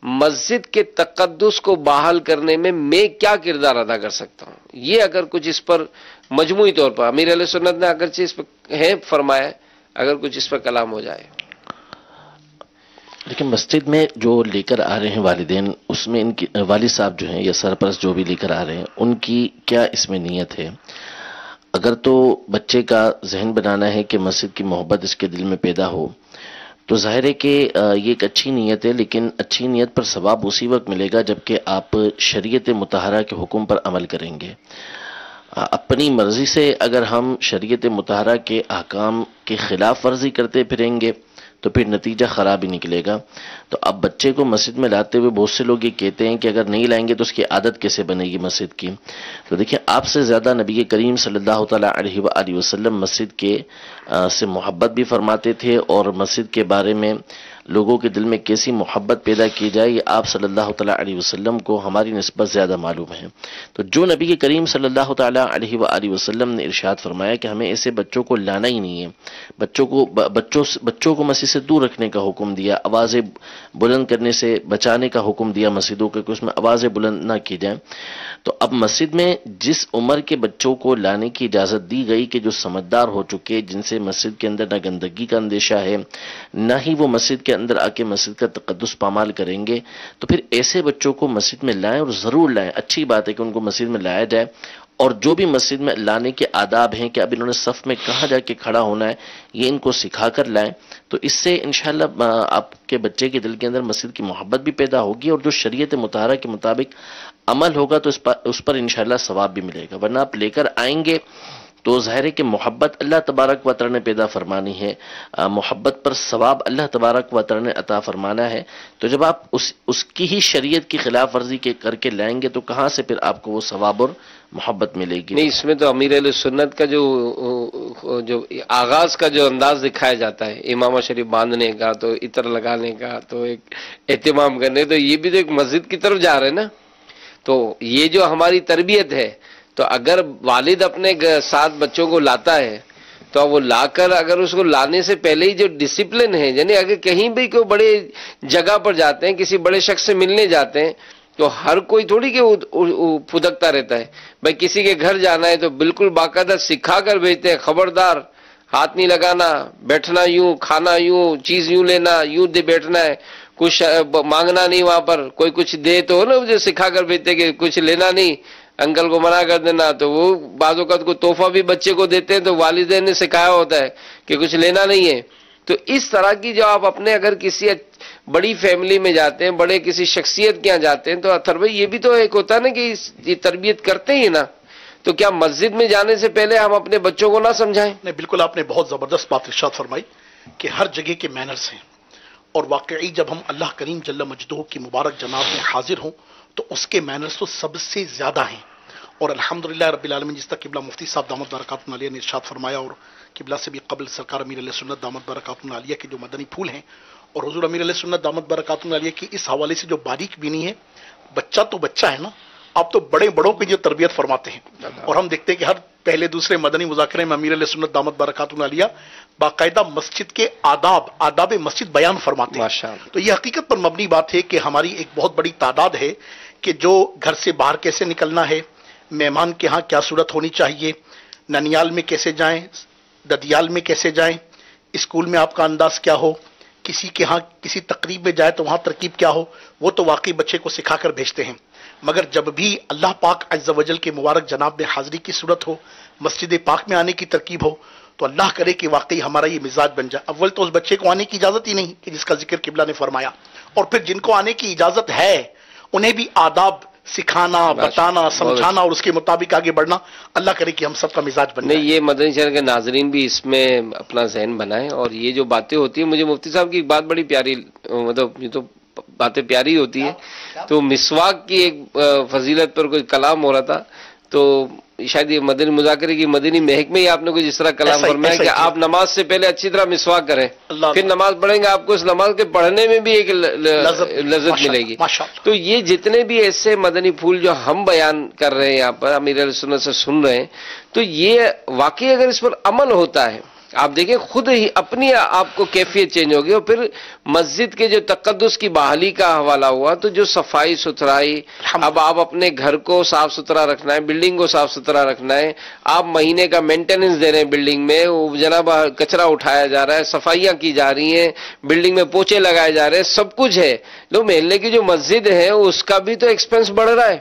مسجد کے تقدس کو بحال کرنے میں میں کیا کردار ادا کر سکتا ہوں، یہ اگر کچھ اس پر مجموعی طور پر امیر اہل سنت نے اگرچہ اس پر ہے فرمایا، اگر کچھ اس پر کلام ہو جائے۔ لیکن مسجد میں جو لے کر آ رہے ہیں والدین، اس میں ان کی والد صاحب جو ہیں یا سرپرست جو بھی لے کر آ رہے ہیں، ان کی کیا اس میں نیت ہے؟ اگر تو بچے کا ذہن بنانا ہے کہ مسجد کی محبت اس کے دل میں پیدا ہو، تو ظاہر ہے کہ یہ ایک اچھی نیت ہے، لیکن اچھی نیت پر ثواب اسی وقت ملے گا جبکہ آپ شریعت مطہرہ کے حکم پر عمل کریں گے۔ اپنی مرضی سے اگر ہم شریعت مطہرہ کے احکام کی خلاف ورزی کرتے پھریں گے تو پھر نتیجہ خراب ہی نکلے گا۔ تو اب بچے کو مسجد میں لاتے ہوئے بہت سے لوگ یہ کہتے ہیں کہ اگر نہیں لائیں گے تو اس کی عادت کیسے بنے گی مسجد کی؟ تو دیکھیں، آپ سے زیادہ نبی کریم صلی اللہ تعالیٰ علیہ وآلہ وسلم مسجد کے سے محبت بھی فرماتے تھے، اور مسجد کے بارے میں لوگوں کے دل میں کیسی محبت پیدا کی جائے یہ آپ صلی اللہ تعالیٰ علیہ وسلم کو ہماری نسبت زیادہ معلوم ہے۔ تو جو نبی کریم صلی اللہ تعالیٰ علیہ وآلہ وسلم نے ارشاد فرمایا کہ ہمیں ایسے بچوں کو لانا ہی نہیں ہے، بچوں کو مسجد سے دور رکھنے کا حکم دیا، آوازیں بلند کرنے سے بچانے کا حکم دیا مسجدوں کے، کہ اس میں آوازیں بلند نہ کی جائیں۔ تو اب مسجد میں جس عمر کے بچوں کو لانے کی اجازت دی گئی کہ جو سمجھدار ہو چکے، جن سے مسجد کے اندر نہ گندگی کا اندیشہ ہے، نہ ہی وہ مسجد کے اندر آ کے مسجد کا تقدس پامال کریں گے، تو پھر ایسے بچوں کو مسجد میں لائیں، اور ضرور لائیں۔ اچھی بات ہے کہ ان کو مسجد میں لایا جائے، اور جو بھی مسجد میں لانے کے آداب ہیں کہ اب انہوں نے صف میں کہاں جا کے کھڑا ہونا ہے، یہ ان کو سکھا کر لائیں، تو اس سے انشاءاللہ آپ کے بچے کے دل کے اندر مسجد کی محبت بھی پیدا ہوگی، اور جو شریعت مطہرہ کے مطابق عمل ہوگا تو اس پر انشاءاللہ ثواب بھی ملے گا۔ ورنہ آپ لے کر آئیں گے تو ظاہر ہے کہ محبت اللہ تبارک و تعالی نے پیدا فرمانی ہے، محبت پر ثواب اللہ تبارک و تعالی نے عطا فرمانا ہے، تو جب آپ اس کی ہی شریعت کی خلاف ورزی کر کے لائیں گے تو کہاں سے پھر آپ کو وہ ثواب اور محبت ملے گی؟ نہیں، اس میں تو امیر اہل سنت کا جو آغاز کا جو انداز دکھایا جاتا ہے، امامہ شریف باندھنے کا، تو عطر لگانے کا، تو ایک اہتمام کرنے، تو یہ بھی تو ایک مسجد کی طرف جا رہے ہیں نا۔ تو یہ جو ہماری تربیت ہے، تو اگر والد اپنے ساتھ بچوں کو لاتا ہے تو وہ لا کر اگر اس کو لانے سے پہلے ہی جو ڈسپلن ہے، یعنی اگر کہیں بھی کوئی بڑے جگہ پر جاتے ہیں، کسی بڑے شخص سے ملنے جاتے ہیں، تو ہر کوئی تھوڑی کہ پھدکتا رہتا ہے، بھائی کسی کے گھر جانا ہے تو بالکل باقاعدہ سکھا کر بھیجتے ہیں، خبردار ہاتھ نہیں لگانا، بیٹھنا یوں، کھانا یوں، چیز یوں لینا، یوں دے بیٹھنا ہے، کچھ مانگنا نہیں، وہاں پر کوئی کچھ دے تو نا مجھے سکھا کر بھیجتے کہ کچھ لینا نہیں، انکل کو منع کر دینا، تو وہ بعض اوقات کو تحفہ بھی بچے کو دیتے ہیں تو والدین نے سکھایا ہوتا ہے کہ کچھ لینا نہیں ہے۔ تو اس طرح کی جو آپ اپنے اگر کسی بڑی فیملی میں جاتے ہیں، بڑے کسی شخصیت کے یہاں جاتے ہیں، تو اطہر بھائی یہ بھی تو ایک ہوتا ہے نا کہ یہ تربیت کرتے ہی نا، تو کیا مسجد میں جانے سے پہلے ہم اپنے بچوں کو نہ سمجھائیں؟ نہیں، بالکل آپ نے بہت زبردست بات ارشاد فرمائی کہ ہر جگہ کے مینرز ہیں، اور واقعی جب ہم اللہ کریم جل مجدہ کی مبارک جناب میں حاضر ہوں تو اس کے مینرز تو سب سے زیادہ ہیں، اور الحمدللہ رب العالمین، جس طرح قبلہ مفتی صاحب دامت برکاتہ عالیہ نے ارشاد فرمایا، اور قبلہ سے بھی قبل سرکار امیر علیہ سنت دامت برکاتہ عالیہ کے جو مدنی پھول ہیں، اور حضور امیر علیہ سنت دامت برکاتہ عالیہ کی اس حوالے سے جو باریک بینی ہے، بچہ تو بچہ ہے نا، آپ تو بڑوں کی جو تربیت فرماتے ہیں، اور ہم دیکھتے ہیں کہ ہر پہلے دوسرے مدنی مذاکرے میں امیر علیہ سنت دامت برکاتہ عالیہ باقاعدہ مسجد کے آداب مسجد بیان فرماتے ہیں۔ تو یہ حقیقت پر مبنی بات ہے کہ ہماری ایک بہت بڑی تعداد ہے کہ جو گھر سے باہر کیسے نکلنا ہے، مہمان کے ہاں کیا صورت ہونی چاہیے، ننیال میں کیسے جائیں، ددیال میں کیسے جائیں، اسکول میں آپ کا انداز کیا ہو، کسی کے ہاں کسی تقریب میں جائے تو وہاں ترکیب کیا ہو، وہ تو واقعی بچے کو سکھا کر بھیجتے ہیں۔ مگر جب بھی اللہ پاک عز و جل کے مبارک جناب میں حاضری کی صورت ہو، مسجد پاک میں آنے کی ترکیب ہو، تو اللہ کرے کہ واقعی ہمارا یہ مزاج بن جائے۔ اول تو اس بچے کو آنے کی اجازت ہی نہیں کہ جس کا ذکر قبلہ نے فرمایا، اور پھر جن کو آنے کی اجازت ہے انہیں بھی آداب سکھانا، بتانا، سمجھانا اور اس کے مطابق آگے بڑھنا۔ اللہ کرے کہ ہم سب کا مزاج بن جائے۔ نہیں، یہ مدنی چینل کے ناظرین بھی اس میں اپنا ذہن بنائیں، اور یہ جو باتیں ہوتی ہیں، مجھے مفتی صاحب کی ایک بات بڑی پیاری، مطلب یہ تو باتیں پیاری ہوتی ہیں، تو مسواک کی ایک فضیلت پر کوئی کلام ہو رہا تھا، تو شاید یہ مدنی مذاکرے کی مدنی مہک میں ہی آپ نے کچھ اس طرح کلام فرمایا کہ آپ نماز سے پہلے اچھی طرح مسواک کریں، پھر نماز پڑھیں گے، آپ کو اس نماز کے پڑھنے میں بھی ایک لذت ملے گی۔ تو یہ جتنے بھی ایسے مدنی پھول جو ہم بیان کر رہے ہیں یہاں پر، امیر علیہ سنت سے سن رہے ہیں، تو یہ واقعی اگر اس پر عمل ہوتا ہے، آپ دیکھیں خود ہی اپنی آپ کو کیفیت چینج ہوگی۔ اور پھر مسجد کے جو تقدس کی بحالی کا حوالہ ہوا، تو جو صفائی ستھرائی، اب آپ اپنے گھر کو صاف ستھرا رکھنا ہے، بلڈنگ کو صاف ستھرا رکھنا ہے، آپ مہینے کا مینٹیننس دے رہے ہیں بلڈنگ میں، جناب کچرا اٹھایا جا رہا ہے، صفائیاں کی جا رہی ہیں، بلڈنگ میں پوچھے لگائے جا رہے ہیں، سب کچھ ہے۔ لوگ محلے کی جو مسجد ہے اس کا بھی تو ایکسپینس بڑھ رہا ہے،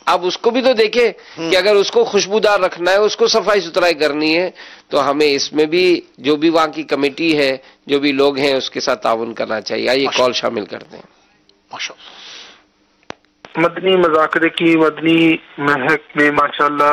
آپ اس کو بھی تو دیکھیں کہ اگر اس کو خوشبودار رکھنا ہے، اس کو صفائی ستھرائی کرنی ہے، تو ہمیں اس میں بھی جو بھی وہاں کی کمیٹی ہے، جو بھی لوگ ہیں، اس کے ساتھ تعاون کرنا چاہیے۔ آئیے کال شامل کرتے ہیں۔ مدنی مذاکرے کی مدنی مہک میں ماشاءاللہ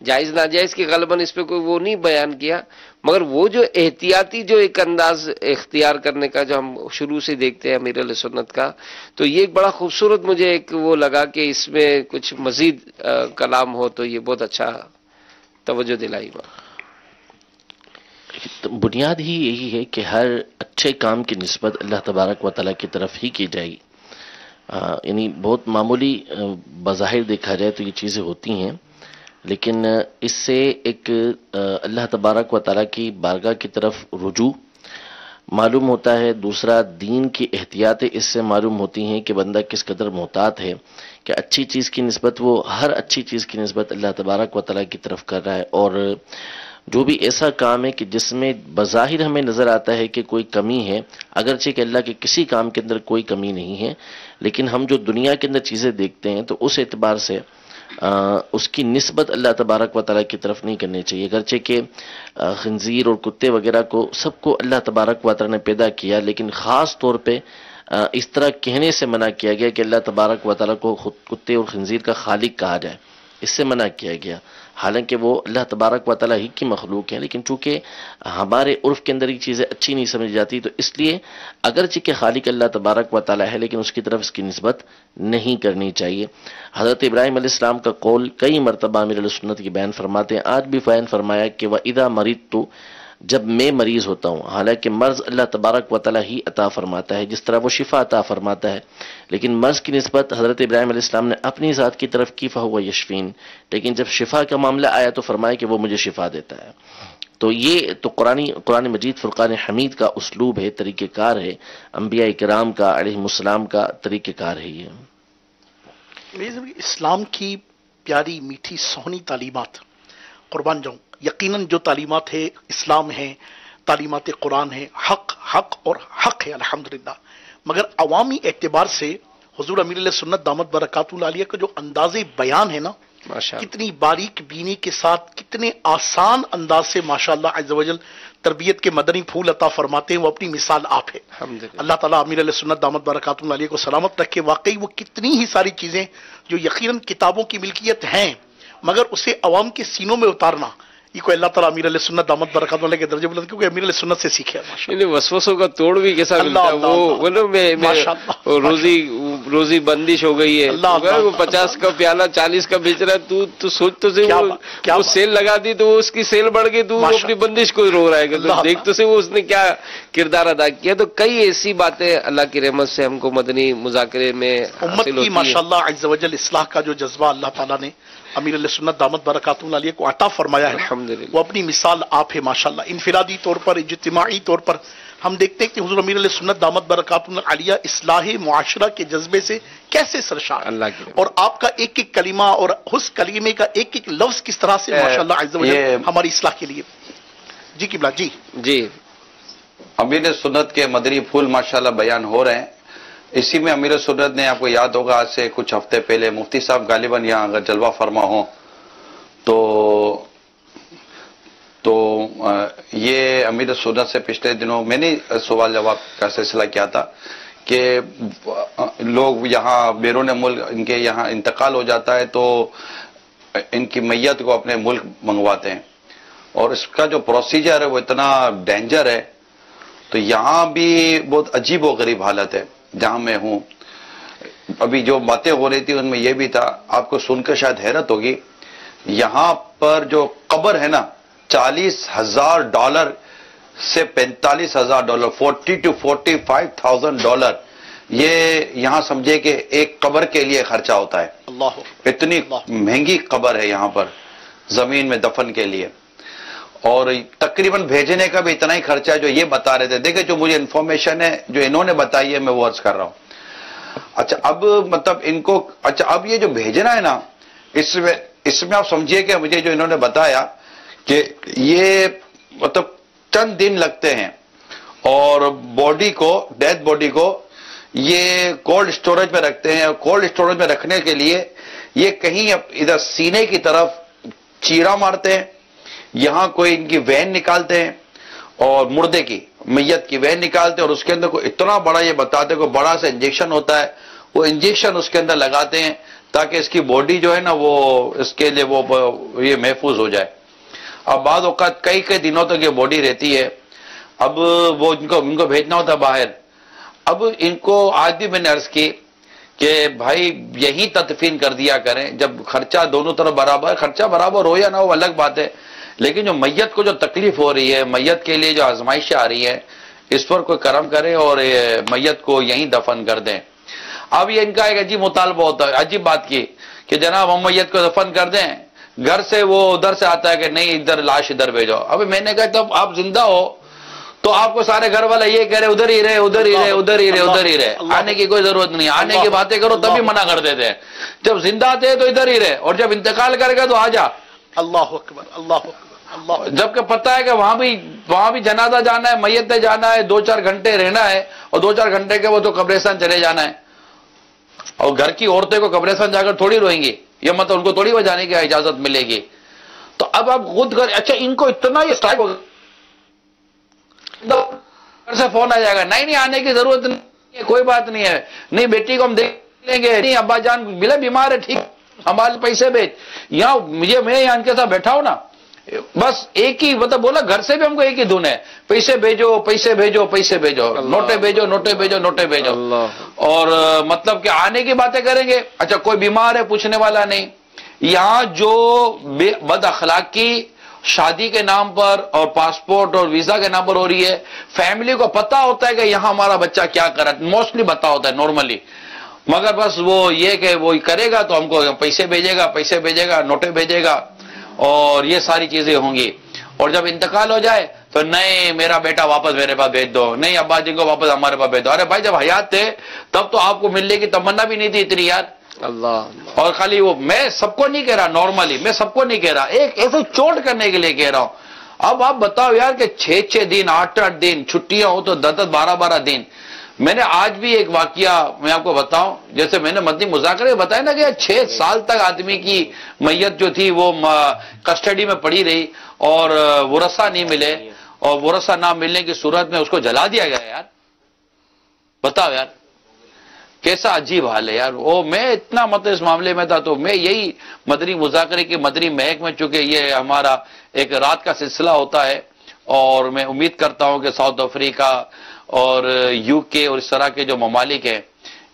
جائز ناجائز کی غالباً اس پہ کوئی وہ نہیں بیان کیا، مگر وہ جو احتیاطی جو ایک انداز اختیار کرنے کا جو ہم شروع سے دیکھتے ہیں امیر علیہ سنت کا، تو یہ ایک بڑا خوبصورت مجھے ایک وہ لگا کہ اس میں کچھ مزید کلام ہو تو یہ بہت اچھا توجہ دلائی بات. بنیاد ہی یہی ہے کہ ہر اچھے کام کی نسبت اللہ تبارک و تعالیٰ کی طرف ہی کی جائے. یعنی بہت معمولی بظاہر دیکھا جائے تو یہ چیزیں ہوتی ہیں، لیکن اس سے ایک اللہ تبارک و تعالیٰ کی بارگاہ کی طرف رجوع معلوم ہوتا ہے. دوسرا، دین کی احتیاطیں اس سے معلوم ہوتی ہیں کہ بندہ کس قدر محتاط ہے کہ اچھی چیز کی نسبت وہ ہر اچھی چیز کی نسبت اللہ تبارک و تعالیٰ کی طرف کر رہا ہے. اور جو بھی ایسا کام ہے کہ جس میں بظاہر ہمیں نظر آتا ہے کہ کوئی کمی ہے، اگرچہ کہ اللہ کے کسی کام کے اندر کوئی کمی نہیں ہے، لیکن ہم جو دنیا کے اندر چیزیں دیکھتے ہیں تو اس اعتبار سے اس کی نسبت اللہ تبارک و تعالیٰ کی طرف نہیں کرنی چاہیے. اگرچہ کہ خنزیر اور کتے وغیرہ کو سب کو اللہ تبارک و تعالیٰ نے پیدا کیا، لیکن خاص طور پہ اس طرح کہنے سے منع کیا گیا کہ اللہ تبارک و تعالیٰ کو خود کتے اور خنزیر کا خالق کہا جائے، اس سے منع کیا گیا. حالانکہ وہ اللہ تبارک و تعالیٰ ہی کی مخلوق ہیں، لیکن چونکہ ہمارے عرف کے اندر یہ چیزیں اچھی نہیں سمجھ جاتی تو اس لیے اگرچہ کہ خالق اللہ تبارک و تعالیٰ ہے لیکن اس کی طرف اس کی نسبت نہیں کرنی چاہیے. حضرت ابراہیم علیہ السلام کا قول کئی مرتبہ امیر علیہ سنت کی بیان فرماتے ہیں، آج بھی بیان فرمایا کہ وَإِذَا مَرِضْتُ، جب میں مریض ہوتا ہوں. حالانکہ مرض اللہ تبارک و تعالیٰ ہی عطا فرماتا ہے، جس طرح وہ شفا عطا فرماتا ہے، لیکن مرض کی نسبت حضرت ابراہیم علیہ السلام نے اپنی ذات کی طرف کی فہو یشفین، لیکن جب شفا کا معاملہ آیا تو فرمایا کہ وہ مجھے شفا دیتا ہے. تو یہ تو قرآن مجید فرقان حمید کا اسلوب ہے، طریقہ کار ہے، انبیاء کرام کا علیہم السلام کا طریقہ کار ہے. یہ اسلام کی پیاری میٹھی سونی تعلیمات، قربان جاؤں، یقیناً جو تعلیمات ہے اسلام ہے، تعلیمات قرآن ہے، حق اور حق ہے الحمدللہ، مگر عوامی اعتبار سے حضور امیر علیہ سنت دامت برکاتہ العالیہ کا جو انداز بیان ہے نا، کتنی باریک بینی کے ساتھ، کتنے آسان انداز سے ماشاءاللہ عز و جل تربیت کے مدنی پھول عطا فرماتے ہیں، وہ اپنی مثال آپ ہے. اللہ تعالیٰ امیر علیہ سنت دامت برکاتہ العالیہ کو سلامت رکھے. واقعی وہ کتنی ہی ساری چیزیں جو یقیناً کتابوں کی ملکیت ہیں مگر اسے عوام کے سینوں میں اتارنا، یہ کوئی اللہ تعالیٰ امیر علیہ سنت دامت برکاتہ العالیہ کے درجے بلند، کیونکہ امیر علیہ سنت سے سیکھے. وسوسوں کا توڑ بھی کیسا ملتا ہے، وہ روزی بندش ہو گئی ہے، وہ 50 کا پیالہ 40 کا بیچ رہا ہے، تو سوچ تو سے وہ سیل لگا دی تو اس کی سیل بڑھ گئی، تو اپنی بندش کو رو رہا ہے، دیکھ تو سے وہ اس نے کیا کردار ادا کیا. تو کئی ایسی باتیں اللہ کی رحمت سے ہم کو مدنی مذاکرے میں امت کی ماشاءاللہ عز و جل اصلاح کا جو جذبہ اللہ تعالیٰ نے امیر علیہ سنت دامت برکاتہ العالیہ کو عطا فرمایا ہے، وہ اپنی مثال آپ ہے ماشاءاللہ. انفرادی طور پر، اجتماعی طور پر ہم دیکھتے ہیں کہ حضور امیر علیہ سنت دامت برکاتہ العالیہ اصلاح معاشرہ کے جذبے سے کیسے سرشار، اور آپ کا ایک ایک کلمہ اور اس کلمے کا ایک ایک لفظ کس طرح سے ماشاءاللہ عز و جل ہماری اصلاح کے لیے. جی قبلہ. جی امیر سنت کے مدنی پھول ماشاءاللہ بیان ہو رہے ہیں. اسی میں امیر سنت نے، آپ کو یاد ہوگا آج سے کچھ ہفتے پہلے مفتی صاحب غالباً یہاں اگر جلوہ فرما ہوں تو یہ امیر سنت سے پچھلے دنوں میں نے سوال جواب کا سلسلہ کیا تھا کہ لوگ یہاں بیرون ملک ان کے یہاں انتقال ہو جاتا ہے تو ان کی میت کو اپنے ملک منگواتے ہیں، اور اس کا جو پروسیجر ہے وہ اتنا ڈینجر ہے. تو یہاں بھی بہت عجیب و غریب حالت ہے جہاں میں ہوں. ابھی جو باتیں ہو رہی تھی ان میں یہ بھی تھا، آپ کو سن کر شاید حیرت ہوگی، یہاں پر جو قبر ہے نا $40,000 سے $45,000، $40,000 to $45,000 یہ یہاں سمجھے کہ ایک قبر کے لیے خرچہ ہوتا ہے. اتنی مہنگی قبر ہے یہاں پر زمین میں دفن کے لیے، اور تقریباً بھیجنے کا بھی اتنا ہی خرچہ ہے جو یہ بتا رہے تھے. دیکھیں جو مجھے انفارمیشن ہے جو انہوں نے بتائی ہے میں وہ عرض کر رہا ہوں. اچھا اب مطلب ان کو، اچھا اب یہ جو بھیجنا ہے نا، اس میں آپ سمجھیے کہ مجھے جو انہوں نے بتایا کہ یہ مطلب چند دن لگتے ہیں، اور باڈی کو، ڈیتھ باڈی کو یہ کولڈ اسٹوریج میں رکھتے ہیں، اور کولڈ اسٹوریج میں رکھنے کے لیے یہ کہیں ادھر سینے کی طرف چیرا مارتے ہیں، یہاں کوئی ان کی وین نکالتے ہیں اور مردے کی میت کی وین نکالتے ہیں، اور اس کے اندر کوئی اتنا بڑا یہ بتاتے ہیں کوئی بڑا سا انجیکشن ہوتا ہے، وہ انجیکشن اس کے اندر لگاتے ہیں تاکہ اس کی باڈی جو ہے نا وہ اس کے لیے وہ یہ محفوظ ہو جائے. اب بعض اوقات کئی دنوں تک یہ باڈی رہتی ہے. اب وہ ان کو بھیجنا ہوتا باہر. اب ان کو آج بھی میں نے عرض کی کہ بھائی یہی تدفین کر دیا کریں. جب خرچہ دونوں طرف برابر، خرچہ برابر ہو یا نہ ہو الگ بات ہے، لیکن جو میت کو جو تکلیف ہو رہی ہے، میت کے لیے جو آزمائشیں آ رہی ہیں، اس پر کوئی کرم کرے اور میت کو یہیں دفن کر دیں. اب یہ ان کا ایک عجیب مطالبہ ہوتا ہے، عجیب بات کی کہ جناب ہم میت کو دفن کر دیں. گھر سے وہ ادھر سے آتا ہے کہ نہیں ادھر لاش ادھر بھیجو. اب میں نے کہا جب آپ زندہ ہو تو آپ کو سارے گھر والے یہ کہہ رہے ادھر ہی رہے ادھر ہی رہے ادھر ہی رہے ادھر ہی رہے، آنے کی کوئی ضرورت نہیں. آنے کی باتیں کرو تبھی منع کر دیتے ہیں. جب زندہ تھے تو ادھر ہی رہے اور جب انتقال کرے گا تو آ جا. اللہ اکبر اللہ اکبر. جبکہ پتہ ہے کہ وہاں بھی جنازہ جانا ہے، میت جانا ہے، 2-4 گھنٹے رہنا ہے اور 2-4 گھنٹے کے وہ تو قبرستان چلے جانا ہے. اور گھر کی عورتیں کو قبرستان جا کر تھوڑی روئیں گی، یہ مطلب ان کو تھوڑی وہ جانے کی اجازت ملے گی. تو اب آپ خود اچھا ان کو اتنا یہ اسٹرائک ہوگا گھر سے فون آ جائے گا، نہیں آنے کی ضرورت نہیں ہے، کوئی بات نہیں ہے، نہیں بیٹی کو ہم دیکھ لیں گے، نہیں ابا جان بلا بیمار ہے ٹھیک ہمارے پیسے بھیج. یہاں میں یہاں ان کے ساتھ بیٹھا ہوں نا، بس ایک ہی مطلب بولا گھر سے بھی ہم کو ایک ہی دھن ہے، پیسے بھیجو پیسے بھیجو پیسے بھیجو، نوٹیں بھیجو نوٹیں بھیجو نوٹیں بھیجو. اور مطلب کہ آنے کی باتیں کریں گے. اچھا کوئی بیمار ہے پوچھنے والا نہیں. یہاں جو بد اخلاقی شادی کے نام پر اور پاسپورٹ اور ویزا کے نام پر ہو رہی ہے، فیملی کو پتا ہوتا ہے کہ یہاں ہمارا بچہ کیا کر رہا ہے، موسٹلی پتا ہوتا ہے نارملی، مگر بس وہ یہ کہ وہ کرے گا تو ہم کو پیسے بھیجے گا نوٹیں بھیجے گا اور یہ ساری چیزیں ہوں گی. اور جب انتقال ہو جائے تو نہیں میرا بیٹا واپس میرے پاس بھیج دو، نہیں ابا جی کو واپس ہمارے پاس بھیج دو. ارے بھائی جب حیات تھے تب تو آپ کو ملنے کی تمنا بھی نہیں تھی اتنی یار. اللہ اور خالی وہ میں سب کو نہیں کہہ رہا، نارملی میں سب کو نہیں کہہ رہا، ایک ایسے چوٹ کرنے کے لیے کہہ رہا ہوں. اب آپ بتاؤ یار کہ 6 دن 8 دن چھٹیاں ہو تو 10 12 دن. میں نے آج بھی ایک واقعہ میں آپ کو بتاؤں، جیسے میں نے مدنی مذاکرے بتایا نا کہ 6 سال تک آدمی کی میت جو تھی وہ کسٹڈی میں پڑی رہی اور ورثہ نہیں ملے، اور ورثہ نہ ملنے کی صورت میں اس کو جلا دیا گیا. یار بتاؤ یار کیسا عجیب حال ہے یار. میں اتنا مطلب اس معاملے میں تھا تو میں یہی مدنی مذاکرے کی مدنی مہک میں، چونکہ یہ ہمارا ایک رات کا سلسلہ ہوتا ہے اور میں امید کرتا ہوں کہ ساؤتھ افریقہ اور UK اور اس طرح کے جو ممالک ہیں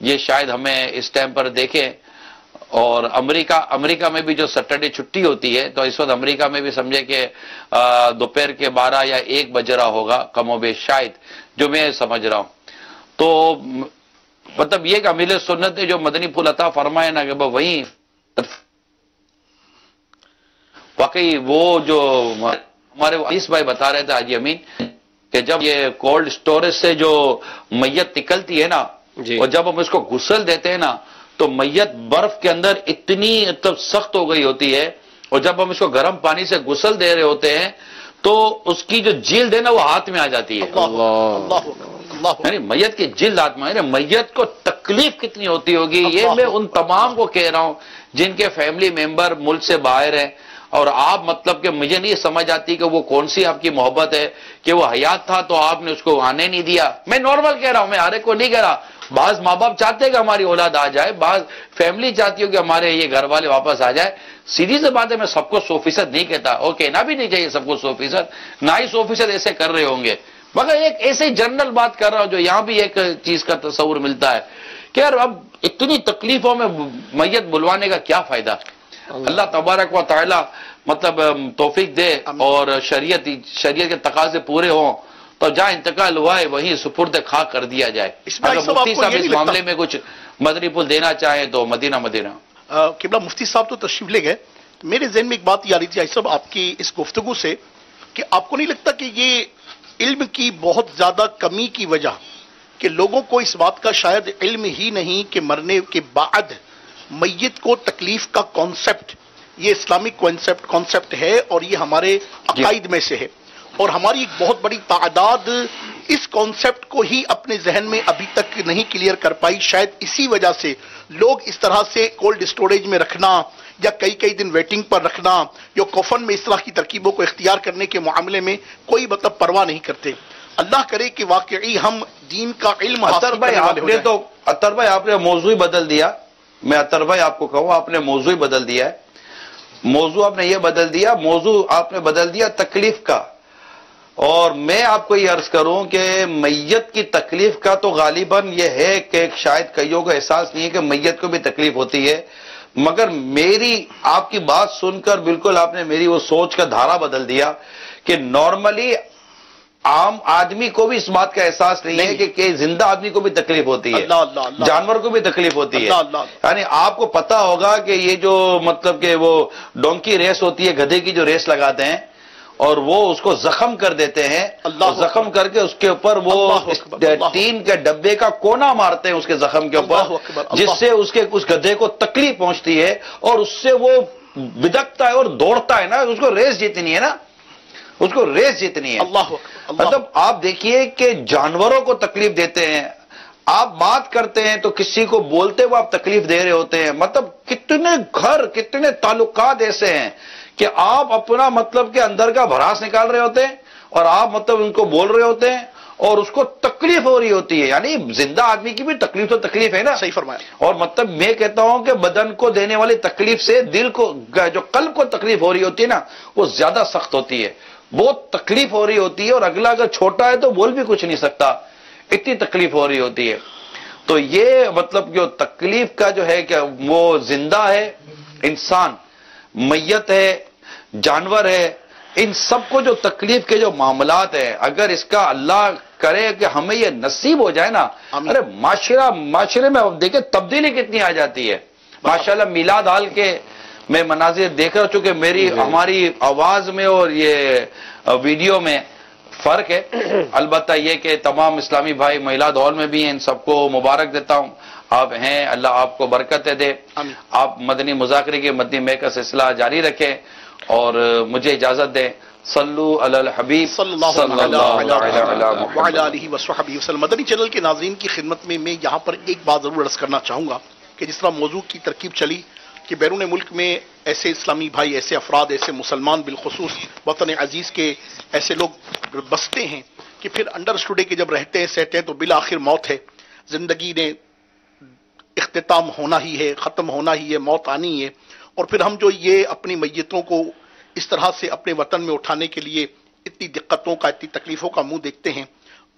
یہ شاید ہمیں اس ٹائم پر دیکھیں. اور امریکہ میں بھی جو سیٹرڈے چھٹی ہوتی ہے تو اس وقت امریکہ میں بھی سمجھے کہ دوپہر کے 12 یا 1 بج رہا ہوگا کم و بیش شاید، جو میں سمجھ رہا ہوں. تو مطلب یہ کہ امیر سنت نے جو مدنی پھول عطا فرمائے نا کہ وہیں واقعی وہ جو ہمارے عیس بھائی بتا رہے تھے حاجی امین کہ جب یہ کولڈ سٹوریج سے جو میت نکلتی ہے نا اور جب ہم اس کو غسل دیتے ہیں نا تو میت برف کے اندر اتنی سخت ہو گئی ہوتی ہے، اور جب ہم اس کو گرم پانی سے غسل دے رہے ہوتے ہیں تو اس کی جو جلد ہے نا وہ ہاتھ میں آ جاتی ہے. یعنی میت کی جلد ہاتھ میں، یعنی میت کو تکلیف کتنی ہوتی ہوگی یہ میں ان تمام کو کہہ رہا ہوں جن کے فیملی ممبر ملک سے باہر ہیں. اور آپ مطلب کہ مجھے نہیں سمجھ آتی کہ وہ کون سی آپ کی محبت ہے کہ وہ حیات تھا تو آپ نے اس کو آنے نہیں دیا. میں نارمل کہہ رہا ہوں، میں ہر ایک کو نہیں کہہ رہا. بعض ماں باپ چاہتے ہیں کہ ہماری اولاد آ جائے، بعض فیملی چاہتی ہو کہ ہمارے یہ گھر والے واپس آ جائے. سیدھی سی بات ہے میں سب کو 100% نہیں کہتا اور کہنا بھی نہیں چاہیے سب کو 100%، نہ ہی 100% ایسے کر رہے ہوں گے، مگر ایک ایسے جنرل بات کر رہا ہوں جو یہاں بھی ایک چیز کا تصور ملتا ہے کہ یار اب اتنی تکلیفوں میں میت بلوانے کا کیا فائدہ. اللہ تبارک و تعالی مطلب توفیق دے اور شریعت کے تقاضے پورے ہوں تو جہاں انتقال ہوا ہے وہیں سپرد خاک کر دیا جائے. اگر مفتی صاحب اس معاملے میں کچھ مدنی پھول دینا چاہیں تو مدینہ. قبلہ مفتی صاحب تو تشریف لے گئے، میرے ذہن میں ایک بات یہ آ رہی تھی صاحب آپ کی اس گفتگو سے کہ آپ کو نہیں لگتا کہ یہ علم کی بہت زیادہ کمی کی وجہ کہ لوگوں کو اس بات کا شاید علم ہی نہیں کہ مرنے کے بعد میت کو تکلیف کا کانسیپٹ یہ اسلامک کانسیپٹ ہے اور یہ ہمارے عقائد میں سے ہے، اور ہماری ایک بہت بڑی تعداد اس کانسیپٹ کو ہی اپنے ذہن میں ابھی تک نہیں کلیئر کر پائی. شاید اسی وجہ سے لوگ اس طرح سے کولڈ اسٹوریج میں رکھنا یا کئی دن ویٹنگ پر رکھنا یا کفن میں اس طرح کی ترکیبوں کو اختیار کرنے کے معاملے میں کوئی مطلب پرواہ نہیں کرتے. اللہ کرے کہ واقعی ہم دین کا علم حاصل کرنے والے ہو جائیں. اطہر بھائی آپ نے موضوع بدل دیا. میں اطہر بھائی آپ کو کہوں آپ نے موضوع ہی بدل دیا ہے. موضوع آپ نے یہ بدل دیا، موضوع آپ نے بدل دیا تکلیف کا. اور میں آپ کو یہ عرض کروں کہ میت کی تکلیف کا تو غالباً یہ ہے کہ شاید کئیوں کو احساس نہیں ہے کہ میت کو بھی تکلیف ہوتی ہے، مگر میری آپ کی بات سن کر بالکل آپ نے میری وہ سوچ کا دھارا بدل دیا کہ نارملی عام آدمی کو بھی اس بات کا احساس نہیں ہے کہ زندہ آدمی کو بھی تکلیف ہوتی ہے، جانور کو بھی تکلیف ہوتی ہے. یعنی آپ کو پتا ہوگا کہ یہ جو مطلب کہ وہ ڈونکی ریس ہوتی ہے، گدھے کی جو ریس لگاتے ہیں اور وہ اس کو زخم کر دیتے ہیں، زخم کر کے اس کے اوپر وہ ٹین کے ڈبے کا کونا مارتے ہیں اس کے زخم کے اوپر، جس سے اس گدھے کو تکلیف پہنچتی ہے اور اس سے وہ بدکتا ہے اور دوڑتا ہے نا، اس کو ریس جیتنی ہے نا، اس کو ریس جیتنی ہے. مطلب آپ دیکھیے کہ جانوروں کو تکلیف دیتے ہیں، آپ بات کرتے ہیں تو کسی کو بولتے ہوئے آپ تکلیف دے رہے ہوتے ہیں. مطلب کتنے گھر، کتنے تعلقات ایسے ہیں کہ آپ اپنا مطلب کہ اندر کا بھڑاس نکال رہے ہوتے ہیں اور آپ مطلب ان کو بول رہے ہوتے ہیں اور اس کو تکلیف ہو رہی ہوتی ہے. یعنی زندہ آدمی کی بھی تکلیف تو تکلیف ہے نا. صحیح فرمایا. اور مطلب میں کہتا ہوں کہ بدن کو دینے والی تکلیف سے دل کو، جو قلب کو تکلیف ہو رہی ہوتی ہے نا، وہ زیادہ سخت ہوتی ہے، بہت تکلیف ہو رہی ہوتی ہے. اور اگلا اگر چھوٹا ہے تو بول بھی کچھ نہیں سکتا، اتنی تکلیف ہو رہی ہوتی ہے. تو یہ مطلب جو تکلیف کا جو ہے کہ وہ زندہ ہے، انسان، میت ہے، جانور ہے، ان سب کو جو تکلیف کے جو معاملات ہیں، اگر اس کا اللہ کرے کہ ہمیں یہ نصیب ہو جائے نا، ارے معاشرے میں دیکھیں تبدیلی کتنی آ جاتی ہے. ماشاءاللہ میلاد حال کے میں مناظر دیکھ رہا، چونکہ ہماری آواز میں اور یہ ویڈیو میں فرق ہے. البتہ یہ کہ تمام اسلامی بھائی میلاد ہال میں بھی ہیں، ان سب کو مبارک دیتا ہوں. آپ ہیں، اللہ آپ کو برکتیں دے. آپ مدنی مذاکرے کے مدنی مے کا سلسلہ جاری رکھیں اور مجھے اجازت دیں. صلو علی الحبیب صلی اللہ علیہ وآلہ وصحبہ وسلم. مدنی چینل کے ناظرین کی خدمت میں یہاں پر ایک بات ضرور عرض کرنا چاہوں گا کہ جس طرح موضوع کی ترکیب چلی کہ بیرون ملک میں ایسے اسلامی بھائی، ایسے افراد، ایسے مسلمان بالخصوص وطن عزیز کے ایسے لوگ بستے ہیں کہ پھر انڈر اسٹوڈے کے جب رہتے ہیں سہتے ہیں تو بالآخر موت ہے. زندگی نے اختتام ہونا ہی ہے، ختم ہونا ہی ہے، موت آنی ہے. اور پھر ہم جو یہ اپنی میتوں کو اس طرح سے اپنے وطن میں اٹھانے کے لیے اتنی دقتوں کا، اتنی تکلیفوں کا منہ دیکھتے ہیں،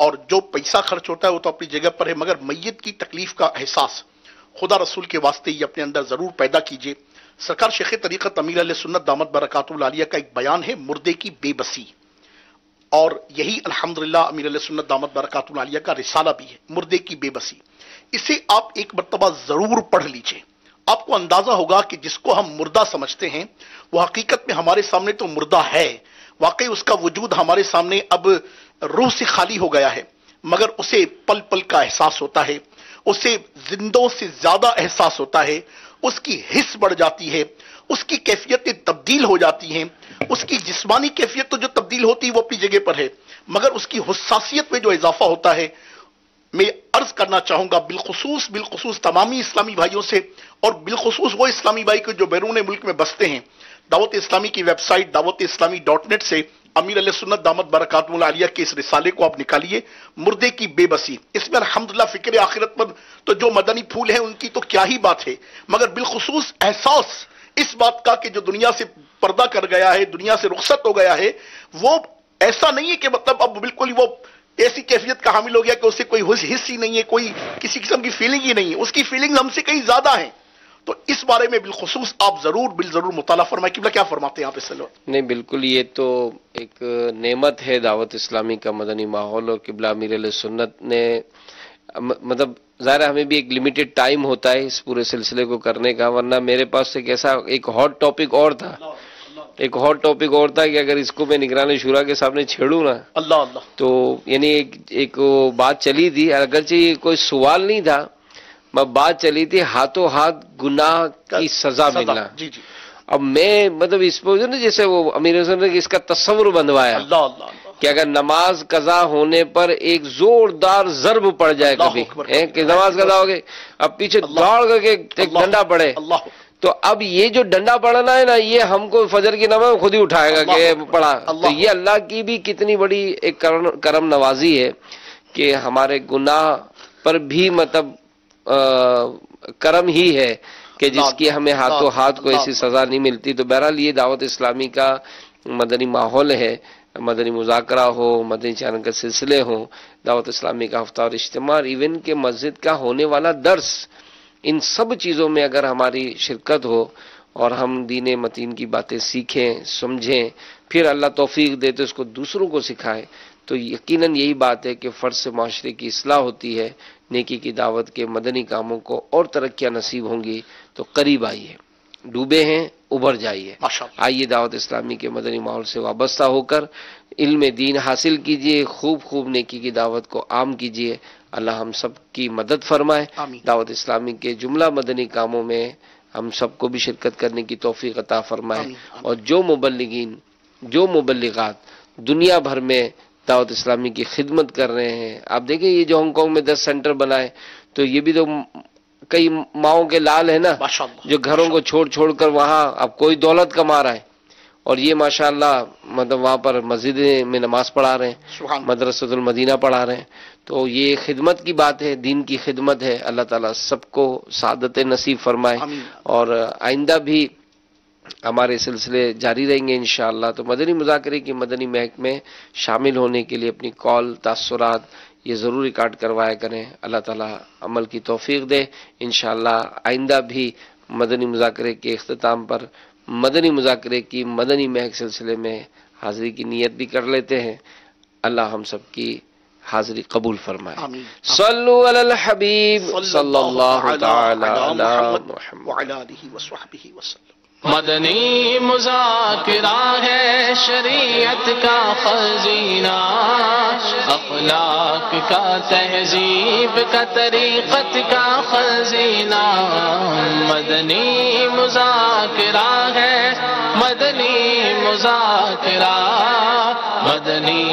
اور جو پیسہ خرچ ہوتا ہے وہ تو اپنی جگہ پر ہے، مگر میت کی تکلیف کا احساس خدا رسول کے واسطے یہ اپنے اندر ضرور پیدا کیجئے. سرکار شیخ طریقت امیر علیہ سنت دامت برکاتہ العالیہ کا ایک بیان ہے، مردے کی بے بسی، اور یہی الحمدللہ امیر علیہ سنت دامت برکاتہ العالیہ کا رسالہ بھی ہے، مردے کی بے بسی. اسے آپ ایک مرتبہ ضرور پڑھ لیجئے. آپ کو اندازہ ہوگا کہ جس کو ہم مردہ سمجھتے ہیں وہ حقیقت میں ہمارے سامنے تو مردہ ہے. واقعی اس کا وجود ہمارے سامنے اب روح سے خالی ہو گیا ہے، مگر اسے پل پل کا احساس ہوتا ہے، اسے زندوں سے زیادہ احساس ہوتا ہے، اس کی حس بڑھ جاتی ہے، اس کی کیفیتیں تبدیل ہو جاتی ہیں. اس کی جسمانی کیفیت تو جو تبدیل ہوتی ہے وہ اپنی جگہ پر ہے، مگر اس کی حساسیت میں جو اضافہ ہوتا ہے، میں عرض کرنا چاہوں گا بالخصوص تمامی اسلامی بھائیوں سے، اور بالخصوص وہ اسلامی بھائی کو جو بیرون ملک میں بستے ہیں، دعوت اسلامی کی ویب سائٹ dawat-islami.net سے امیر علیہ سنت دامت برکاتہ العالیہ کے اس رسالے کو آپ نکالیے، مردے کی بے بسی. اس میں الحمدللہ فکر آخرت پر تو جو مدنی پھول ہیں ان کی تو کیا ہی بات ہے، مگر بالخصوص احساس اس بات کا کہ جو دنیا سے پردہ کر گیا ہے، دنیا سے رخصت ہو گیا ہے، وہ ایسا نہیں ہے کہ مطلب اب بالکل وہ ایسی کیفیت کا حامل ہو گیا کہ اس سے کوئی حس ہی نہیں ہے، کوئی کسی قسم کی فیلنگ ہی نہیں ہے. اس کی فیلنگ ہم سے کہیں زیادہ ہیں. تو اس بارے میں بالخصوص آپ ضرور مطالعہ فرمائیں. قبلہ کیا فرماتے ہیں آپ اس سے؟ نہیں بالکل، یہ تو ایک نعمت ہے دعوت اسلامی کا مدنی ماحول، اور قبلہ امیر علیہ سنت نے مطلب ظاہر ہمیں بھی ایک لمیٹڈ ٹائم ہوتا ہے اس پورے سلسلے کو کرنے کا، ورنہ میرے پاس ایک ہاٹ ٹاپک اور تھا، کہ اگر اس کو میں نگران شورا کے سامنے چھیڑوں نا اللہ تو یعنی ایک بات چلی تھی، اگرچہ کوئی سوال نہیں تھا، بات چلی تھی ہاتھوں ہاتھ گناہ کی سزا ملنا. جی اب میں مطلب اس پہ نا جیسے وہ امیر حسن نے اس کا تصور بندوایا کہ اگر نماز قضا ہونے پر ایک زوردار ضرب پڑ جائے کبھی کہ نماز قضا ہو گئی، اب پیچھے دوڑ کر کے ایک ڈنڈا پڑے، تو اب یہ جو ڈنڈا پڑنا ہے نا، یہ ہم کو فجر کی نماز خود ہی اٹھائے گا کہ پڑھا. تو یہ اللہ کی بھی کتنی بڑی ایک کرم نوازی ہے کہ ہمارے گناہ پر بھی مطلب کرم ہی ہے کہ جس کی ہمیں ہاتھوں ہاتھ کو ایسی سزا نہیں ملتی. تو بہرحال یہ دعوت اسلامی کا مدنی ماحول ہے، مدنی مذاکرہ ہو، مدنی چینل کے سلسلے ہوں، دعوت اسلامی کا ہفتہ اور اجتماع، ایون کہ مسجد کا ہونے والا درس، ان سب چیزوں میں اگر ہماری شرکت ہو اور ہم دین متین کی باتیں سیکھیں، سمجھیں، پھر اللہ توفیق دے تو اس کو دوسروں کو سکھائیں، تو یقیناً یہی بات ہے کہ فرد سے معاشرے کی اصلاح ہوتی ہے، نیکی کی دعوت کے مدنی کاموں کو اور ترقیاں نصیب ہوں گی. تو قریب آئیے، ڈوبے ہیں ابھر جائیے، آئیے دعوت اسلامی کے مدنی ماحول سے وابستہ ہو کر علم دین حاصل کیجئے، خوب نیکی کی دعوت کو عام کیجئے. اللہ ہم سب کی مدد فرمائے. دعوت اسلامی کے جملہ مدنی کاموں میں ہم سب کو بھی شرکت کرنے کی توفیق عطا فرمائے. اور جو مبلغین، جو مبلغات دنیا بھر میں دعوت اسلامی کی خدمت کر رہے ہیں، آپ دیکھیں یہ جو ہانگ کانگ میں 10 سینٹر بنائے، تو یہ بھی تو کئی ماؤں کے لال ہیں نا، جو گھروں کو چھوڑ کر وہاں اب کوئی دولت کما رہا ہے، اور یہ ماشاءاللہ مطلب وہاں پر مسجد میں نماز پڑھا رہے ہیں، مدرسۃ المدینہ پڑھا رہے ہیں. تو یہ خدمت کی بات ہے، دین کی خدمت ہے. اللہ تعالیٰ سب کو سعادت نصیب فرمائے. اور آئندہ بھی ہمارے سلسلے جاری رہیں گے انشاءاللہ. تو مدنی مذاکرے کی مدنی مہک میں شامل ہونے کے لیے اپنی کال، تاثرات یہ ضرور ریکارڈ کروایا کریں. اللہ تعالیٰ عمل کی توفیق دے. انشاءاللہ آئندہ بھی مدنی مذاکرے کے اختتام پر مدنی مذاکرے کی مدنی مہک سلسلے میں حاضری کی نیت بھی کر لیتے ہیں. اللہ ہم سب کی حاضری قبول فرمائے. صلو علی الحبیب صلی اللہ تعالی علی محمد وعلی آلہ وصحبہ وسلم. مدنی مذاکرہ ہے شریعت کا خزینہ، اخلاق کا، تہذیب کا، طریقت کا خزینہ. مدنی مذاکرہ ہے، مدنی مذاکرہ، مدنی